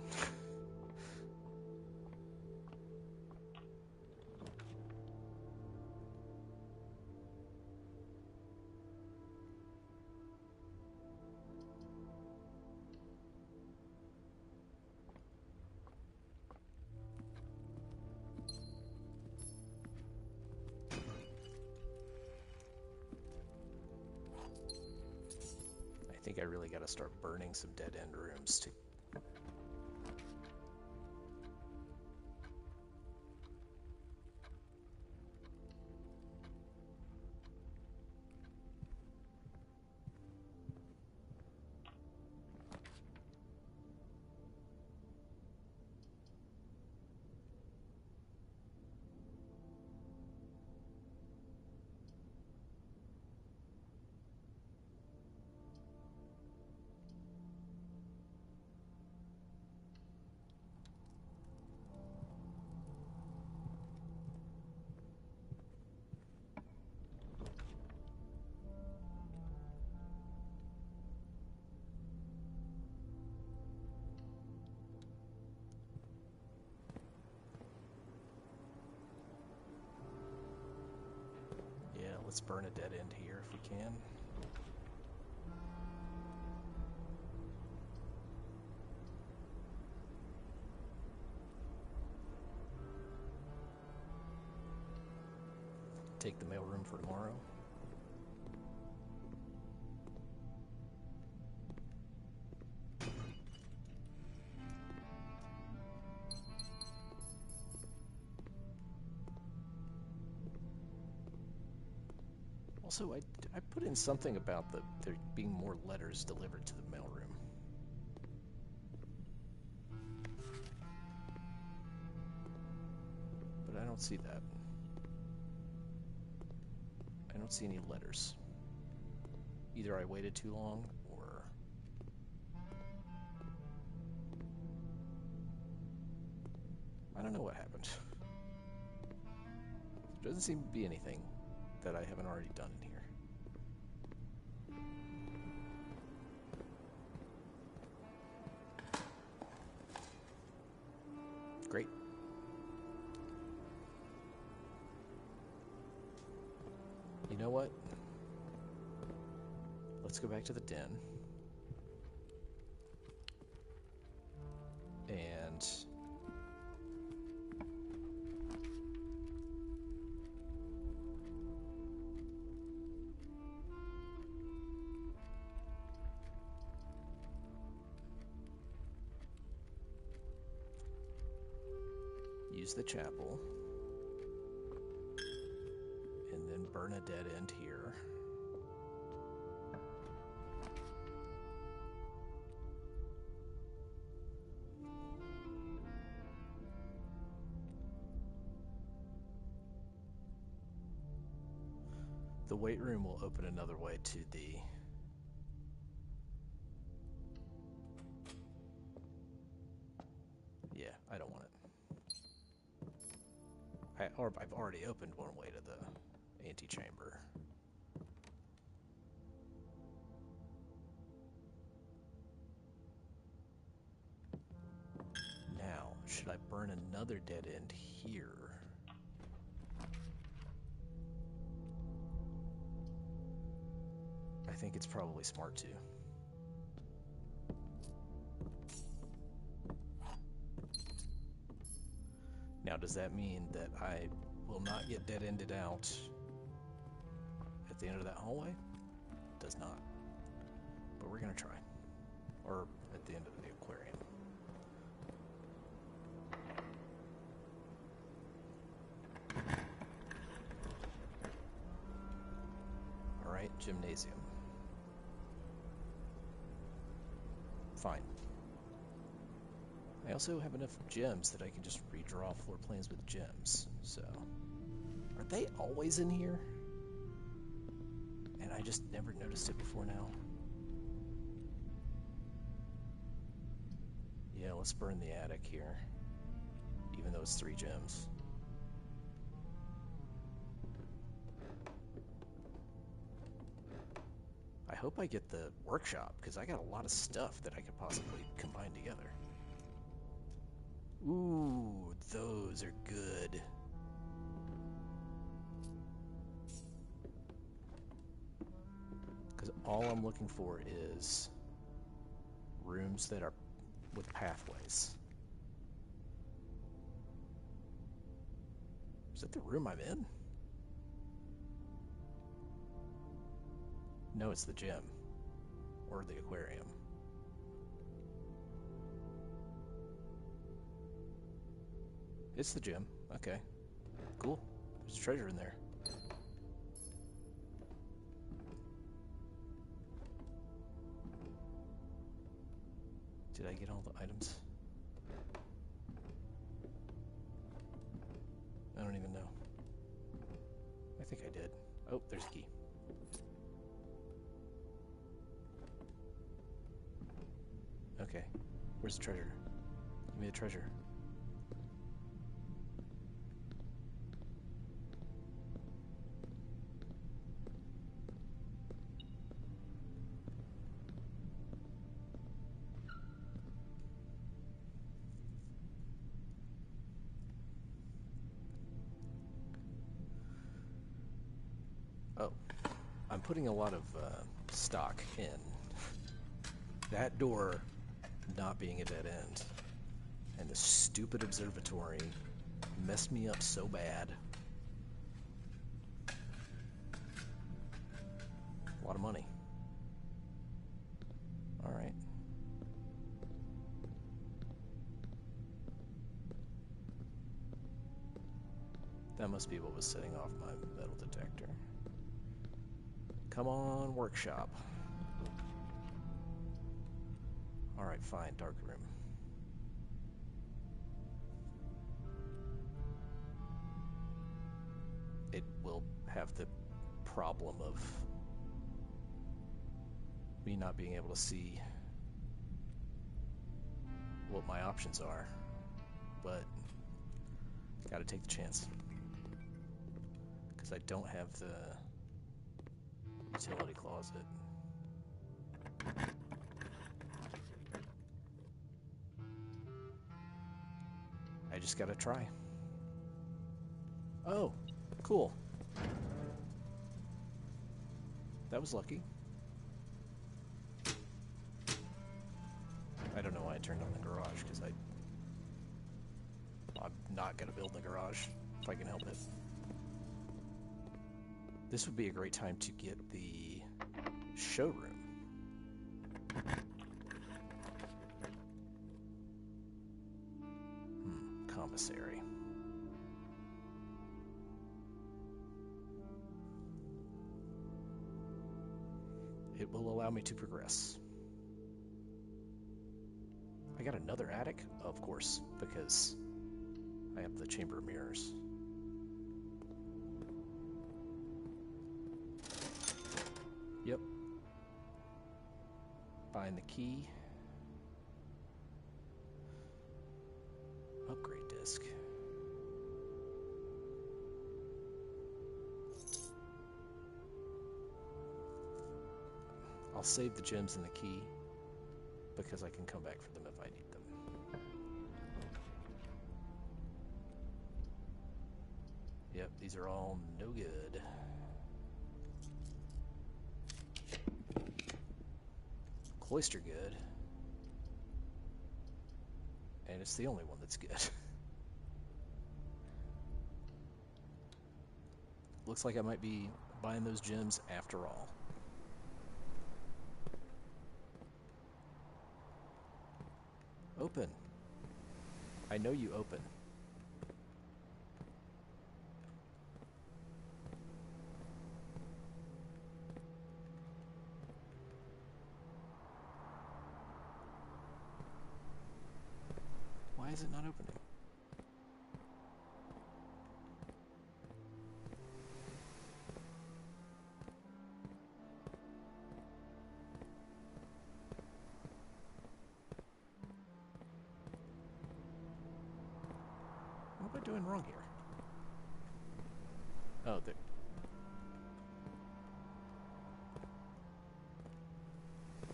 S1: I think I really got to start burning some dead end rooms to let's burn a dead end here if we can. Take the mailroom for tomorrow. Also, I put in something about there being more letters delivered to the mailroom. But I don't see that. I don't see any letters. Either I waited too long, or... I don't know what happened. There doesn't seem to be anything that I haven't already done in here. Great. You know what? Let's go back to the den. And use the chapel. And then burn a dead end here. The weight room will open another way to the... Yeah, I don't want it. Or I've already opened one way to the antechamber. Now, should I burn another dead end here? I think it's probably smart to. Now, does that mean that I will not get dead-ended out at the end of that hallway? It does not. But we're gonna try. Or at the end of the aquarium. Alright, gymnasium. Fine. I also have enough gems that I can just redraw floor plans with gems, so... Are they always in here? And I just never noticed it before now. Yeah, let's burn the attic here. Even though it's 3 gems. I hope I get the workshop, because I got a lot of stuff that I could possibly combine together. Ooh, those are good. Because all I'm looking for is rooms that are with pathways. Is that the room I'm in? No, it's the gym. Or the aquarium. It's the gym. Okay. Cool. There's treasure in there. Did I get all the items? I don't even know. I think I did. Oh, there's a key. Okay. Where's the treasure? Give me the treasure. Oh, I'm putting a lot of stock in that door not being a dead end, and the stupid observatory messed me up so bad. A lot of money. All right. That must be what was setting off my metal detector. Come on, workshop. Alright, fine, dark room. It will have the problem of me not being able to see what my options are, but gotta take the chance. Because I don't have the utility closet. I just gotta try. Oh, cool. That was lucky. I don't know why I turned on the garage, because I'm not gonna build the garage if I can help it. This would be a great time to get the showroom. Commissary. It will allow me to progress. I got another attic? Of course, because I have the Chamber of Mirrors. Yep. Find the key. Upgrade disc. I'll save the gems and the key because I can come back for them if I need them. Yep, these are all no good. Cloister good. And it's the only one that's good. Looks like I might be buying those gems after all. Open. I know you open. Why is it not opening? What am I doing wrong here? Oh, there.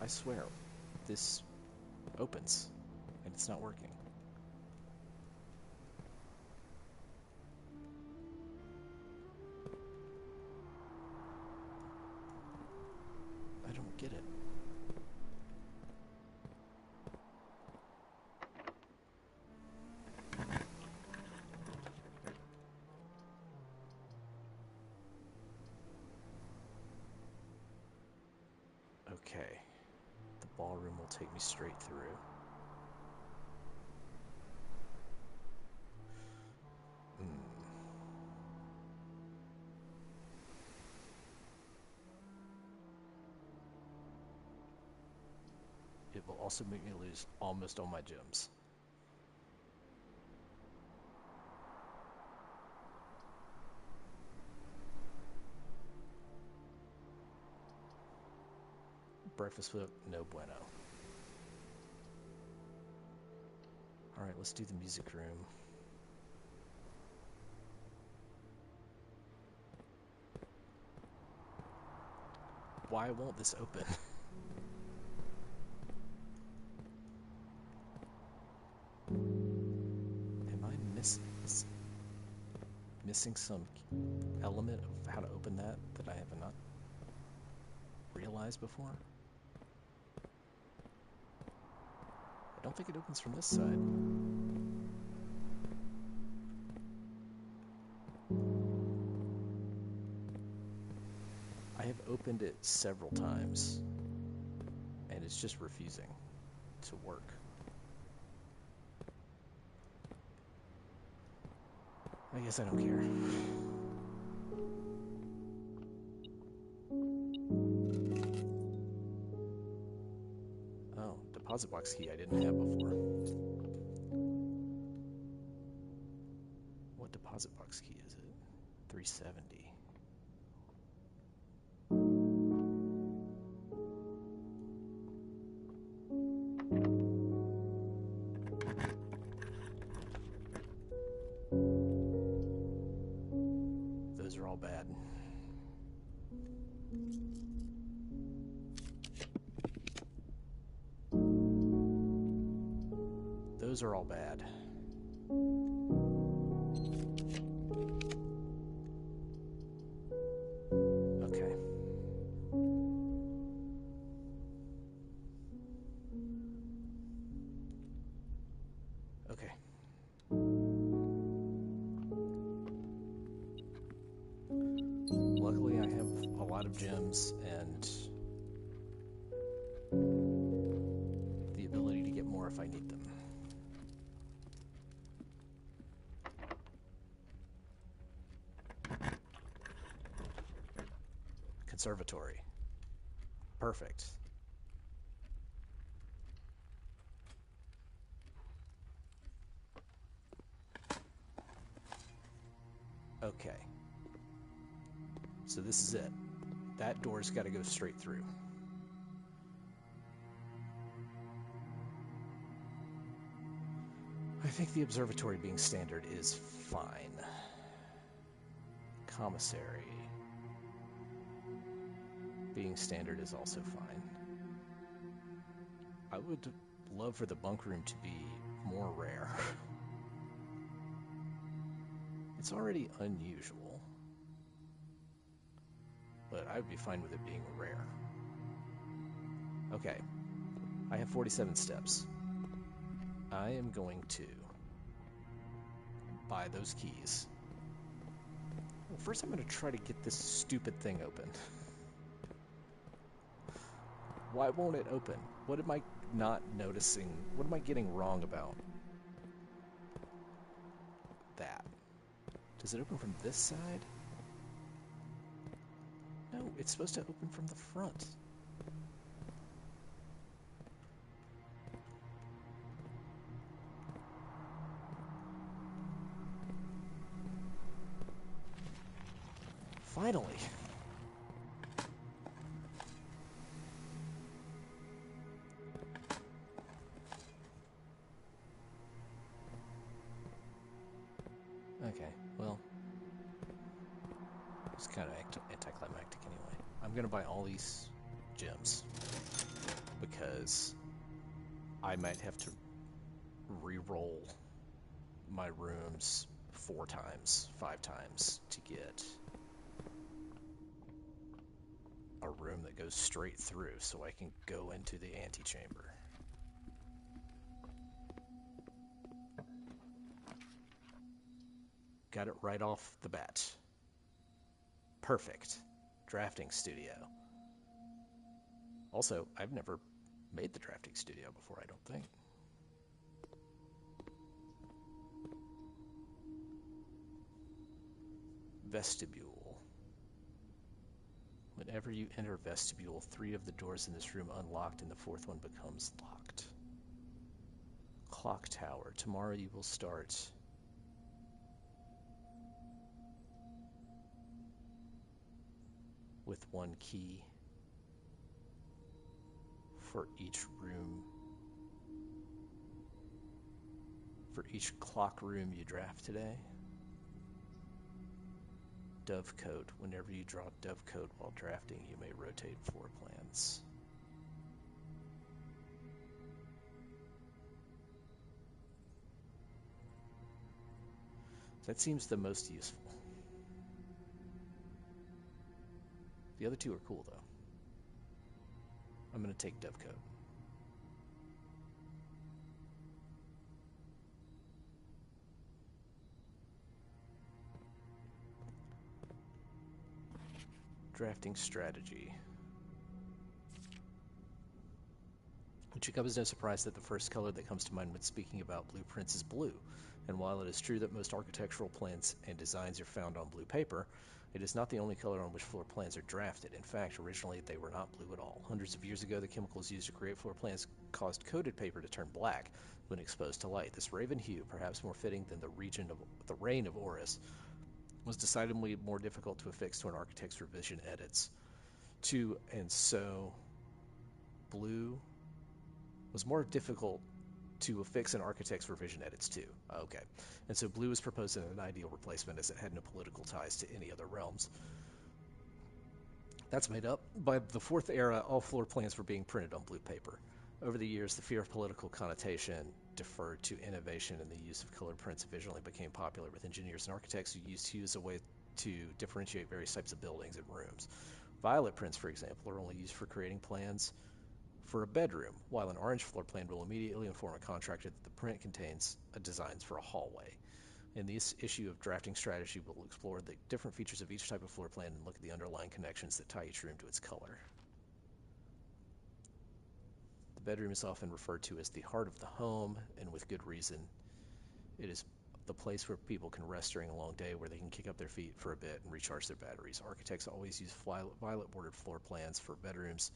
S1: I swear, this opens, and it's not working. I don't get it. Okay, the ballroom will take me straight through. It will also make me lose almost all my gems. Breakfast book, no bueno. Alright, let's do the music room. Why won't this open? Am I missing some element of how to open that I have not realized before? I don't think it opens from this side. I have opened it several times, and it's just refusing to work. I guess I don't care. Oh, deposit box key I didn't have before. What deposit box key is it? 370. Those are all bad. Those are all bad. Okay. Okay. Luckily, I have a lot of gems and the ability to get more if I need them. Conservatory. Perfect. Okay. So this is it. That door's got to go straight through. I think the observatory being standard is fine. Commissary being standard is also fine. I would love for the bunk room to be more rare. It's already unusual, but I would be fine with it being rare. Okay, I have 47 steps. I am going to buy those keys. Well, first I'm going to try to get this stupid thing open. Why won't it open? What am I not noticing? What am I getting wrong about that? Does it open from this side? No, it's supposed to open from the front. Finally. Okay, well, it's kind of anticlimactic anyway. I'm going to buy all these gems because I might have to re-roll my rooms 4 times, 5 times to get a room that goes straight through so I can go into the antechamber. Got it right off the bat. Perfect. Drafting studio. Also, I've never made the drafting studio before, I don't think. Vestibule. Whenever you enter vestibule, 3 of the doors in this room unlocked and the 4th one becomes locked. Clock tower. Tomorrow you will start with 1 key for each room. For each clock room you draft today. Dovecote. Whenever you draw Dovecote while drafting, you may rotate floor plans. That seems the most useful. The other 2 are cool, though. I'm going to take Dovecote. Drafting strategy. It should come as no surprise that the first color that comes to mind when speaking about blueprints is blue. And while it is true that most architectural plans and designs are found on blue paper, it is not the only color on which floor plans are drafted. In fact, originally they were not blue at all. Hundreds of years ago, the chemicals used to create floor plans caused coated paper to turn black when exposed to light. This raven hue, perhaps more fitting than the reign of Horus, was decidedly more difficult to affix to an architect's revision edits. And so blue was more difficult to affix an architect's revision edits to. Okay. And so blue was proposed as an ideal replacement as it had no political ties to any other realms. That's made up. By the 4th era, all floor plans were being printed on blue paper. Over the years, the fear of political connotation deferred to innovation, and the use of colored prints visually became popular with engineers and architects who used hue as a way to differentiate various types of buildings and rooms. Violet prints, for example, are only used for creating plans for a bedroom, while an orange floor plan will immediately inform a contractor that the print contains designs for a hallway. In this issue of Drafting Strategy, we'll explore the different features of each type of floor plan and look at the underlying connections that tie each room to its color. The bedroom is often referred to as the heart of the home, and with good reason. It is the place where people can rest during a long day, where they can kick up their feet for a bit and recharge their batteries. Architects always use violet bordered floor plans for bedrooms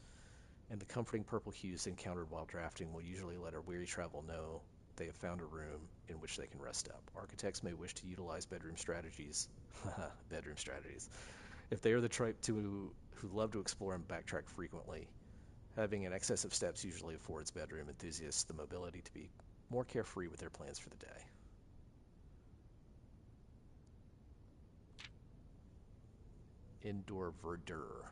S1: and the comforting purple hues encountered while drafting will usually let a weary traveler know they have found a room in which they can rest up. Architects may wish to utilize bedroom strategies, bedroom strategies, if they are the type who love to explore and backtrack frequently. Having an excess of steps usually affords bedroom enthusiasts the mobility to be more carefree with their plans for the day. Indoor verdure.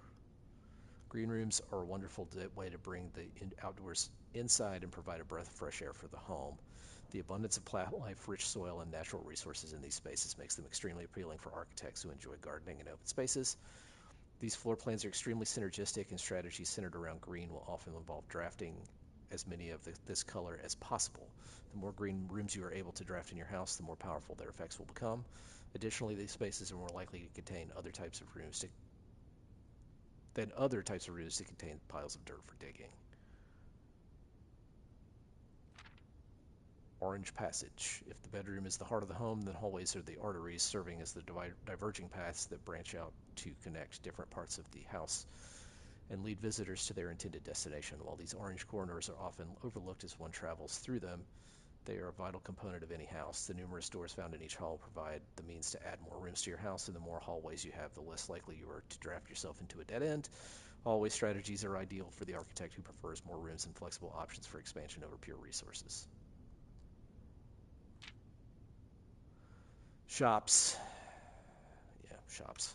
S1: Green rooms are a wonderful way to bring the outdoors inside and provide a breath of fresh air for the home. The abundance of plant life, rich soil, and natural resources in these spaces makes them extremely appealing for architects who enjoy gardening and open spaces. These floor plans are extremely synergistic, and strategies centered around green will often involve drafting as many of this color as possible. The more green rooms you are able to draft in your house, the more powerful their effects will become. Additionally, these spaces are more likely to contain other types of rooms to contain piles of dirt for digging. Orange passage. If the bedroom is the heart of the home, then hallways are the arteries serving as the diverging paths that branch out to connect different parts of the house and lead visitors to their intended destination. While these orange corridors are often overlooked as one travels through them, they are a vital component of any house. The numerous doors found in each hall provide the means to add more rooms to your house, and the more hallways you have, the less likely you are to draft yourself into a dead end. Hallway strategies are ideal for the architect who prefers more rooms and flexible options for expansion over pure resources. Shops. Yeah, shops.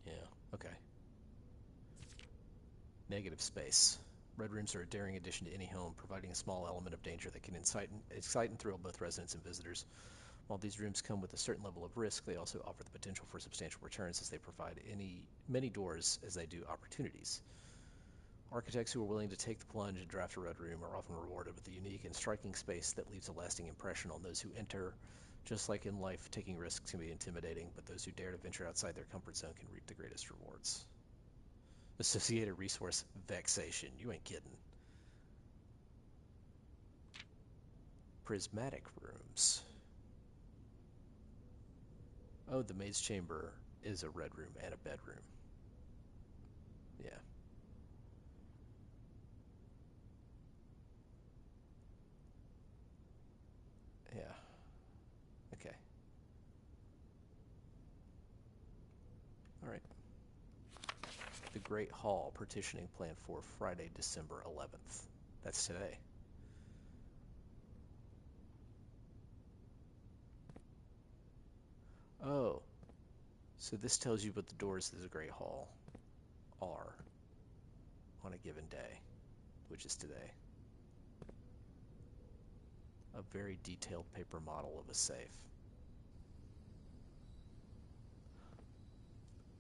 S1: Yeah, okay. Negative space. Red rooms are a daring addition to any home, providing a small element of danger that can excite and thrill both residents and visitors. While these rooms come with a certain level of risk, they also offer the potential for substantial returns as they provide many doors as they do opportunities. Architects who are willing to take the plunge and draft a red room are often rewarded with a unique and striking space that leaves a lasting impression on those who enter. Just like in life, taking risks can be intimidating, but those who dare to venture outside their comfort zone can reap the greatest rewards. Associated resource vexation. You ain't kidding. Prismatic rooms. Oh, the maid's chamber is a red room and a bedroom. Yeah. Yeah. Okay. All right. The Great Hall partitioning plan for Friday, December 11th. That's today. Oh, so this tells you what the doors of the Great Hall are on a given day, which is today. A very detailed paper model of a safe.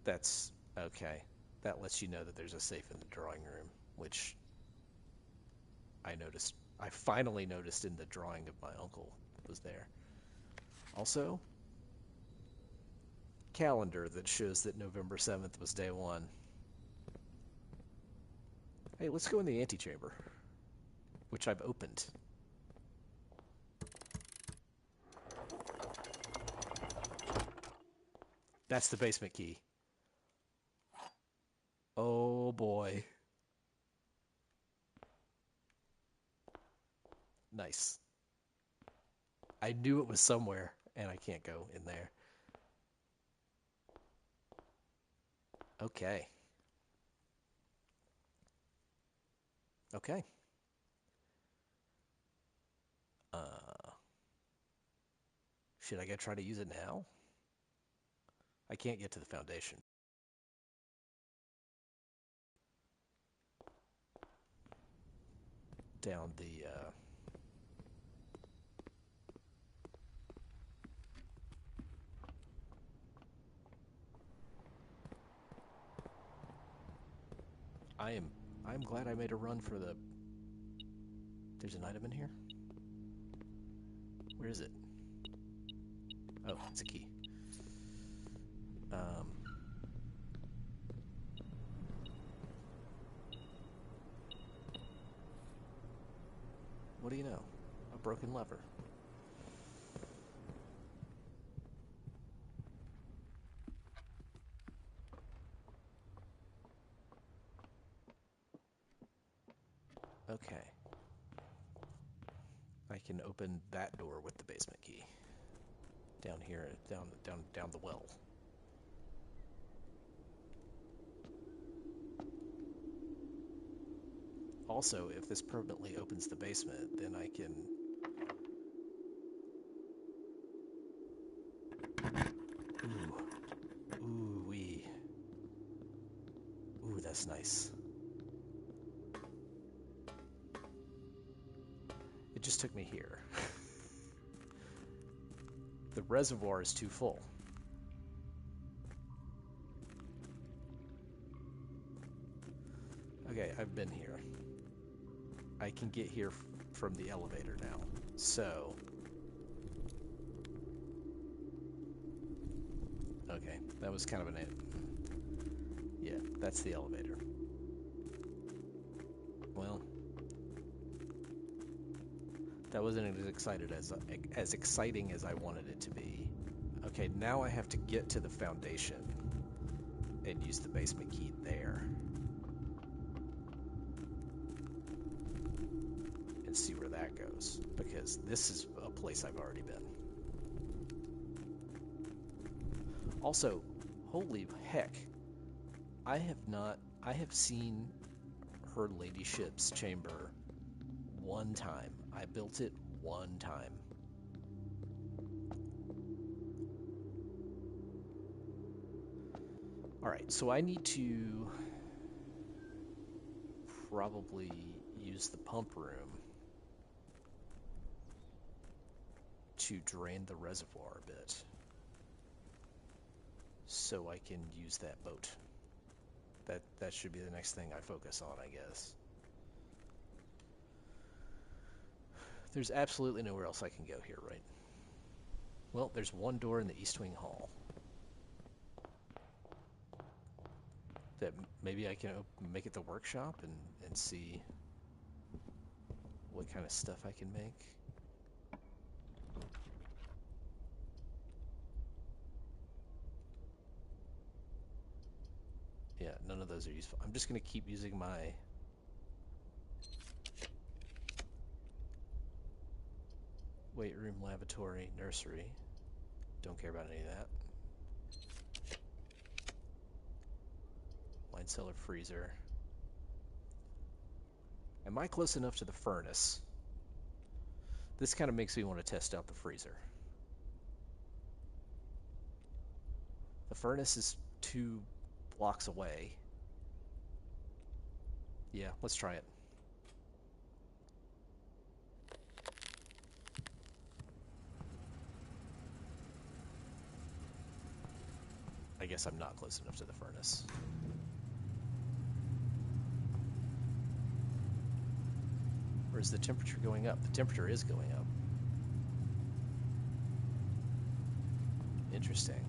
S1: That's okay. That lets you know that there's a safe in the drawing room, which I finally noticed in the drawing of my uncle was there. Also, calendar that shows that November 7th was day one. Hey, let's go in the antechamber, which I've opened. That's the basement key. Oh boy. Nice. I knew it was somewhere, and I can't go in there. Okay. Okay. Uh, should I go try to use it now? I can't get to the foundation. Down the, I'm glad I made a run for the... There's an item in here? Where is it? Oh, it's a key. What do you know? A broken lever. Okay. I can open that door with the basement key. Down here, down the well. Also, if this permanently opens the basement, then I can... Ooh. Ooh-wee. Ooh, that's nice. It just took me here. The reservoir is too full. Okay, I've been here. I can get here from the elevator now. So... Okay, that was kind of an... Yeah, that's the elevator. Well... That wasn't as exciting as I wanted it to be. Okay, now I have to get to the foundation and use the basement key there. And see where that goes, because this is a place I've already been. Also, holy heck, I have seen Her Ladyship's chamber one time. I built it one time. Alright, so I need to probably use the pump room to drain the reservoir a bit, so I can use that boat. That should be the next thing I focus on, I guess. There's absolutely nowhere else I can go here, right? Well, there's one door in the East Wing Hall. That maybe I can make it the workshop and see what kind of stuff I can make. Yeah, none of those are useful. I'm just going to keep using my... weight room, lavatory, nursery. Don't care about any of that. Wine cellar, freezer. Am I close enough to the furnace? This kind of makes me want to test out the freezer. The furnace is 2 blocks away. Yeah, let's try it. I guess I'm not close enough to the furnace. Or is the temperature going up? The temperature is going up. Interesting.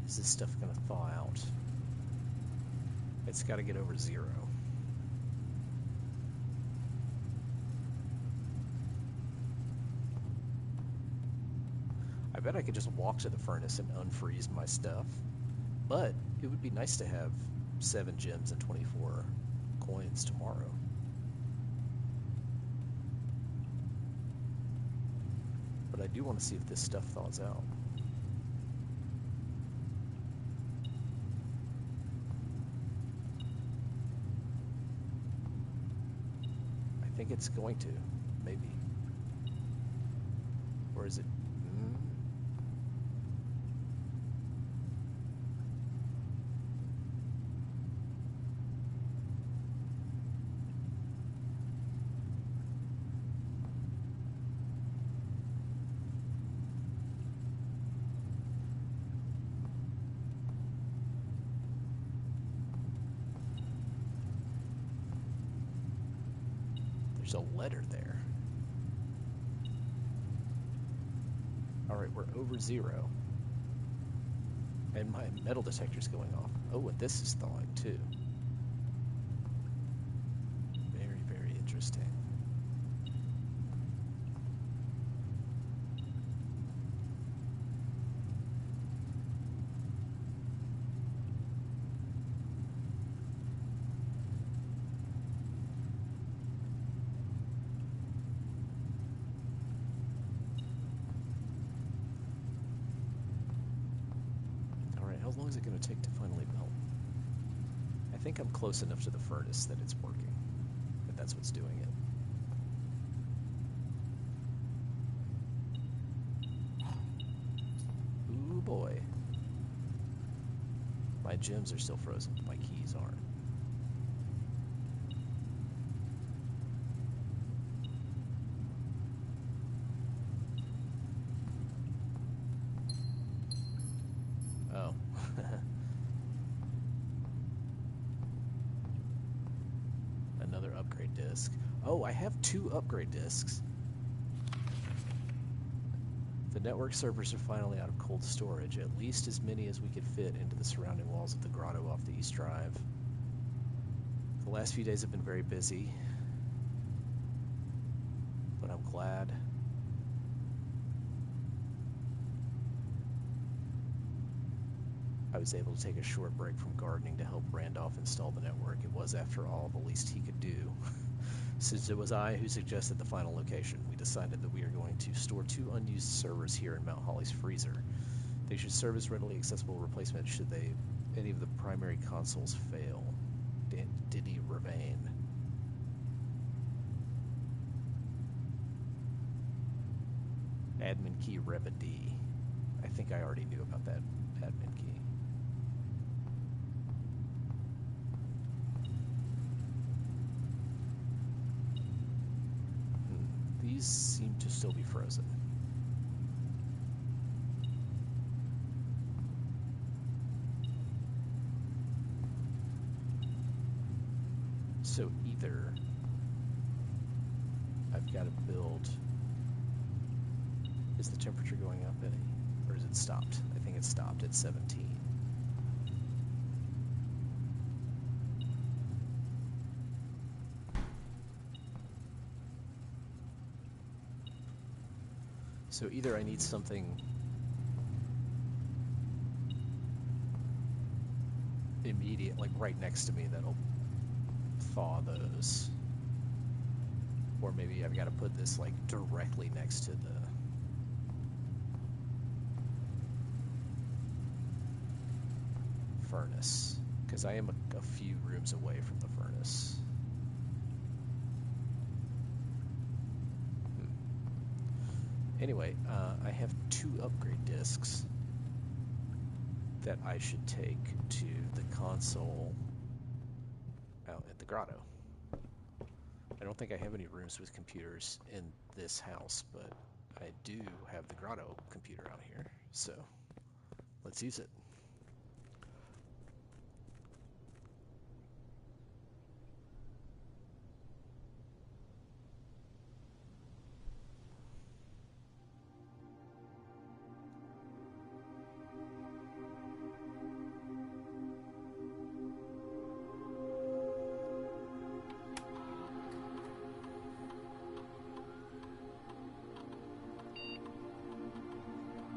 S1: Is this stuff going to thaw out? It's got to get over 0. I bet I could just walk to the furnace and unfreeze my stuff, but it would be nice to have 7 gems and 24 coins tomorrow. But I do want to see if this stuff thaws out. I think it's going to, maybe. Or is it? There's a letter there. Alright, we're over 0. And my metal detector's going off. Oh, and this is thawing too. Very, very interesting. is it going to take to finally melt? I think I'm close enough to the furnace that it's working, that that's what's doing it. Ooh boy. My gems are still frozen, but my keys aren't. Oh. Another upgrade disc. Oh, I have 2 upgrade discs. The network servers are finally out of cold storage, at least as many as we could fit into the surrounding walls of the grotto off the East Drive. The last few days have been very busy, but I'm glad I was able to take a short break from gardening to help Randolph install the network. It was, after all, the least he could do. Since it was I who suggested the final location, we decided that we are going to store 2 unused servers here in Mount Holly's freezer. They should serve as readily accessible replacements should any of the primary consoles fail. Diddy Ravane. Admin key Revady. I think I already knew about that admin key. These seem to still be frozen. So either I've got to build... Is the temperature going up any? Or is it stopped? I think it stopped at 17. So either I need something immediate, like right next to me, that'll thaw those. Or maybe I've got to put this like directly next to the furnace, because I am a few rooms away from the furnace. Anyway, I have 2 upgrade discs that I should take to the console out at the grotto. I don't think I have any rooms with computers in this house, but I do have the grotto computer out here, so let's use it.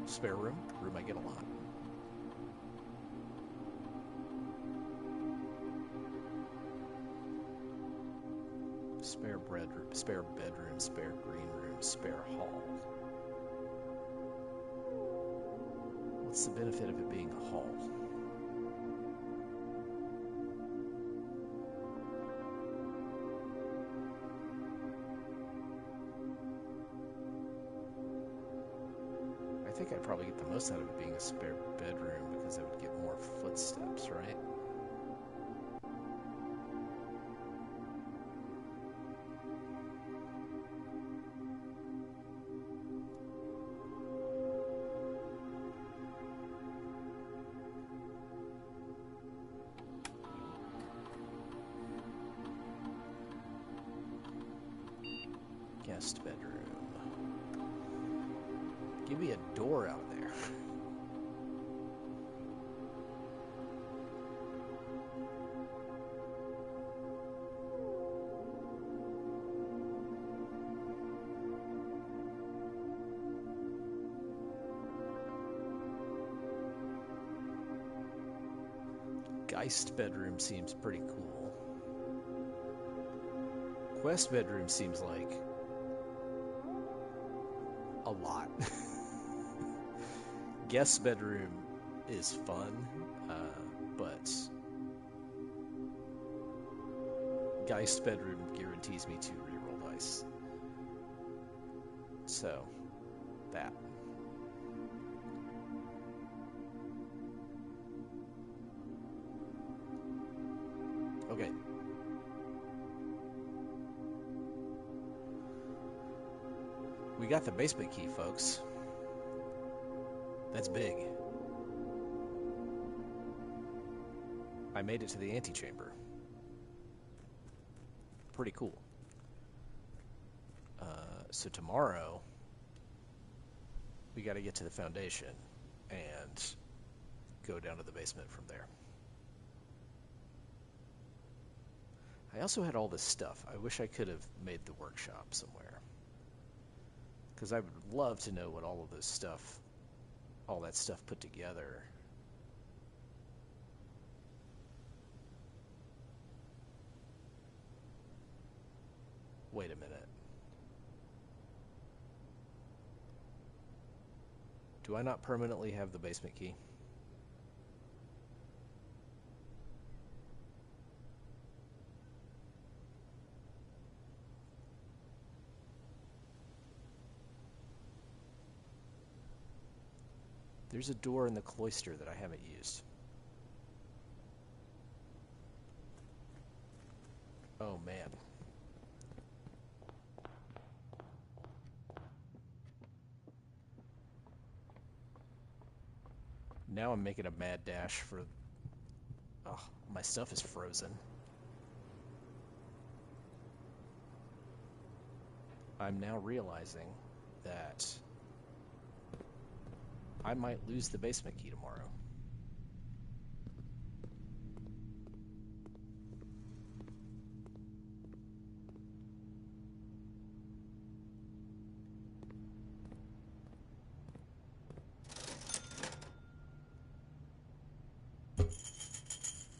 S1: Spare room I get a lot. Spare bedroom, spare green room, spare hall. What's the benefit of it being a hall? I think I'd probably get the most out of it being a spare bedroom because I would get more footsteps, right? Guest bedroom. Give me a door out there. Geist bedroom seems pretty cool. Quest bedroom seems like a lot. Guest bedroom is fun. but Geist Bedroom guarantees me 2 reroll dice. So, that. Okay. We got the basement key, folks. That's big. I made it to the antechamber. Pretty cool. So tomorrow, we got to get to the foundation and go down to the basement from there. I also had all this stuff. I wish I could have made the workshop somewhere, because I would love to know what all of this stuff, all that stuff put together. Wait a minute. Do I not permanently have the basement key? There's a door in the cloister that I haven't used. Oh man. Now I'm making a mad dash for... Oh, my stuff is frozen. I'm now realizing that I might lose the basement key tomorrow.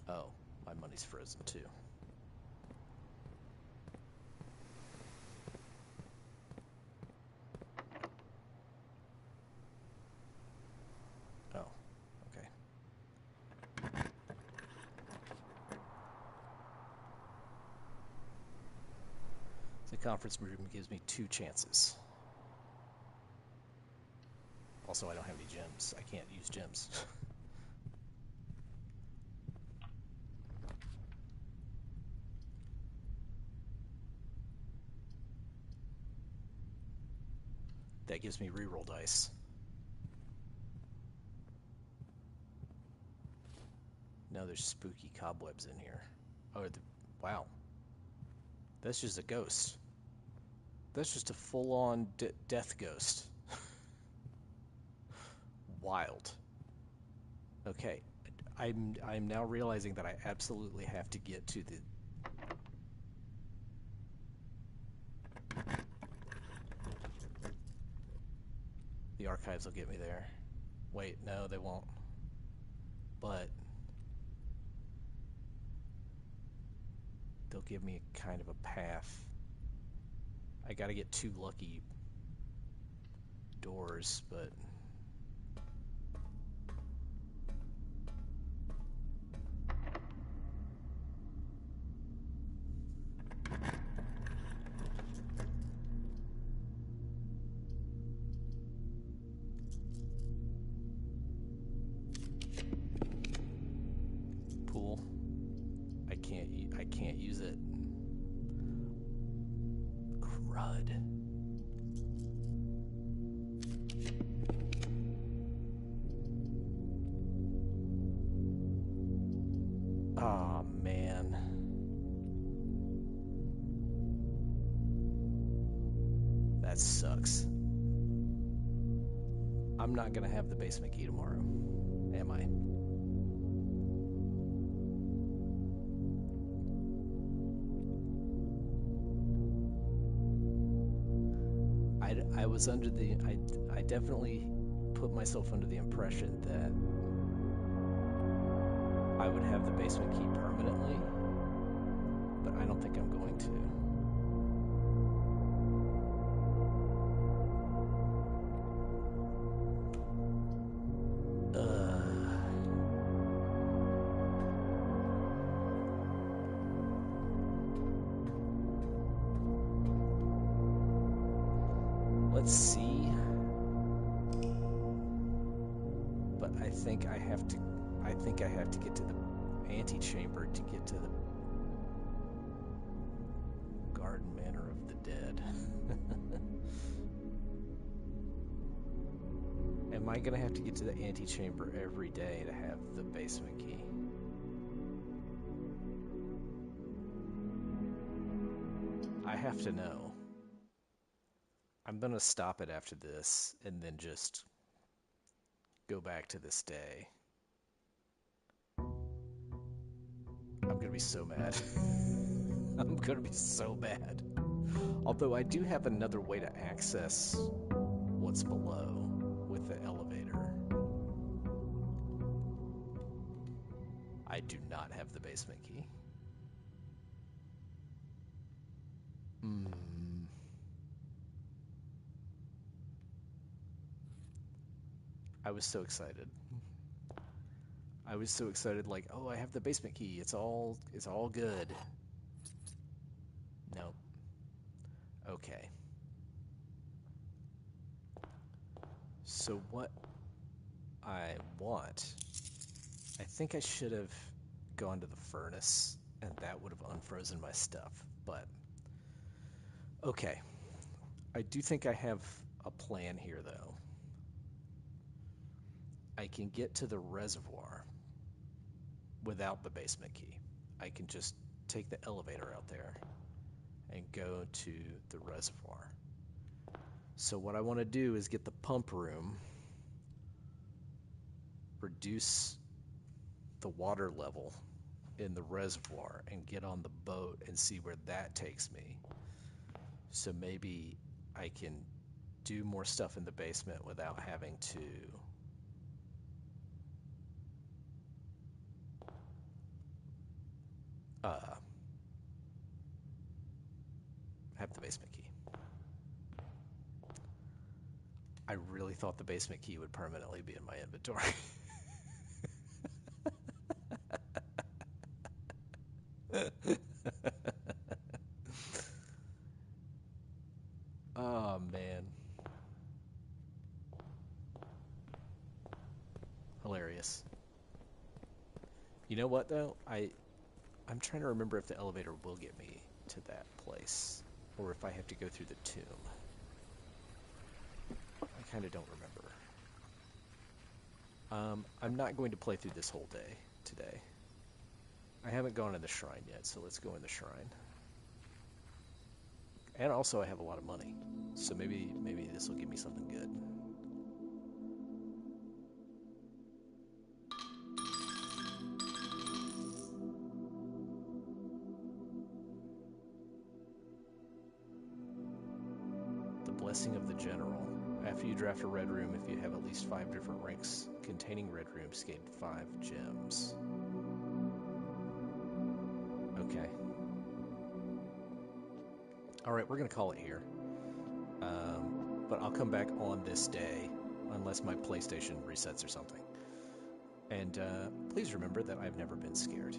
S1: Oh, my money's frozen too. Oh, okay. The conference room gives me 2 chances. Also, I don't have any gems. I can't use gems. That gives me reroll dice. Now there's spooky cobwebs in here. Oh, wow. That's just a ghost. That's just a full-on death ghost. Wild. Okay, I'm now realizing that I absolutely have to get to the archives will get me there. Wait, no, they won't. But they'll give me a kind of a path. I gotta get 2 lucky doors, but pool. I can't use it. Crud. Oh man. That sucks. I'm not gonna have the basement key tomorrow, am I? I was under the... I definitely put myself under the impression that I would have the basement key permanently, but I don't think I'm going to. Let's see. But I think I have to get to the antechamber to get to the Garden Manor of the Dead. Am I gonna have to get to the antechamber every day to have the basement key? I have to know. I'm gonna stop it after this and then just go back to this day. I'm gonna be so mad. I'm gonna be so mad. Although I do have another way to access what's below with the elevator. I do not have the basement key. I was so excited. I was so excited, like, oh, I have the basement key. It's all good. Nope. Okay. So what I want, I think I should have gone to the furnace, and that would have unfrozen my stuff. But okay, I do think I have a plan here, though. I can get to the reservoir without the basement key. I can just take the elevator out there and go to the reservoir. So what I want to do is get the pump room, reduce the water level in the reservoir, and get on the boat and see where that takes me. So maybe I can do more stuff in the basement without having to have the basement key. I really thought the basement key would permanently be in my inventory. Oh, man. Hilarious. You know what, though? I'm trying to remember if the elevator will get me to that place, or if I have to go through the tomb. I kind of don't remember. I'm not going to play through this whole day today. I haven't gone in the shrine yet, so let's go in the shrine. And also I have a lot of money, so maybe this will give me something good. The Blessing of the General. After you draft a red room, if you have at least 5 different ranks containing red rooms, gain 5 gems. Okay. Alright, we're going to call it here. But I'll come back on this day, unless my PlayStation resets or something. And please remember that I've never been scared.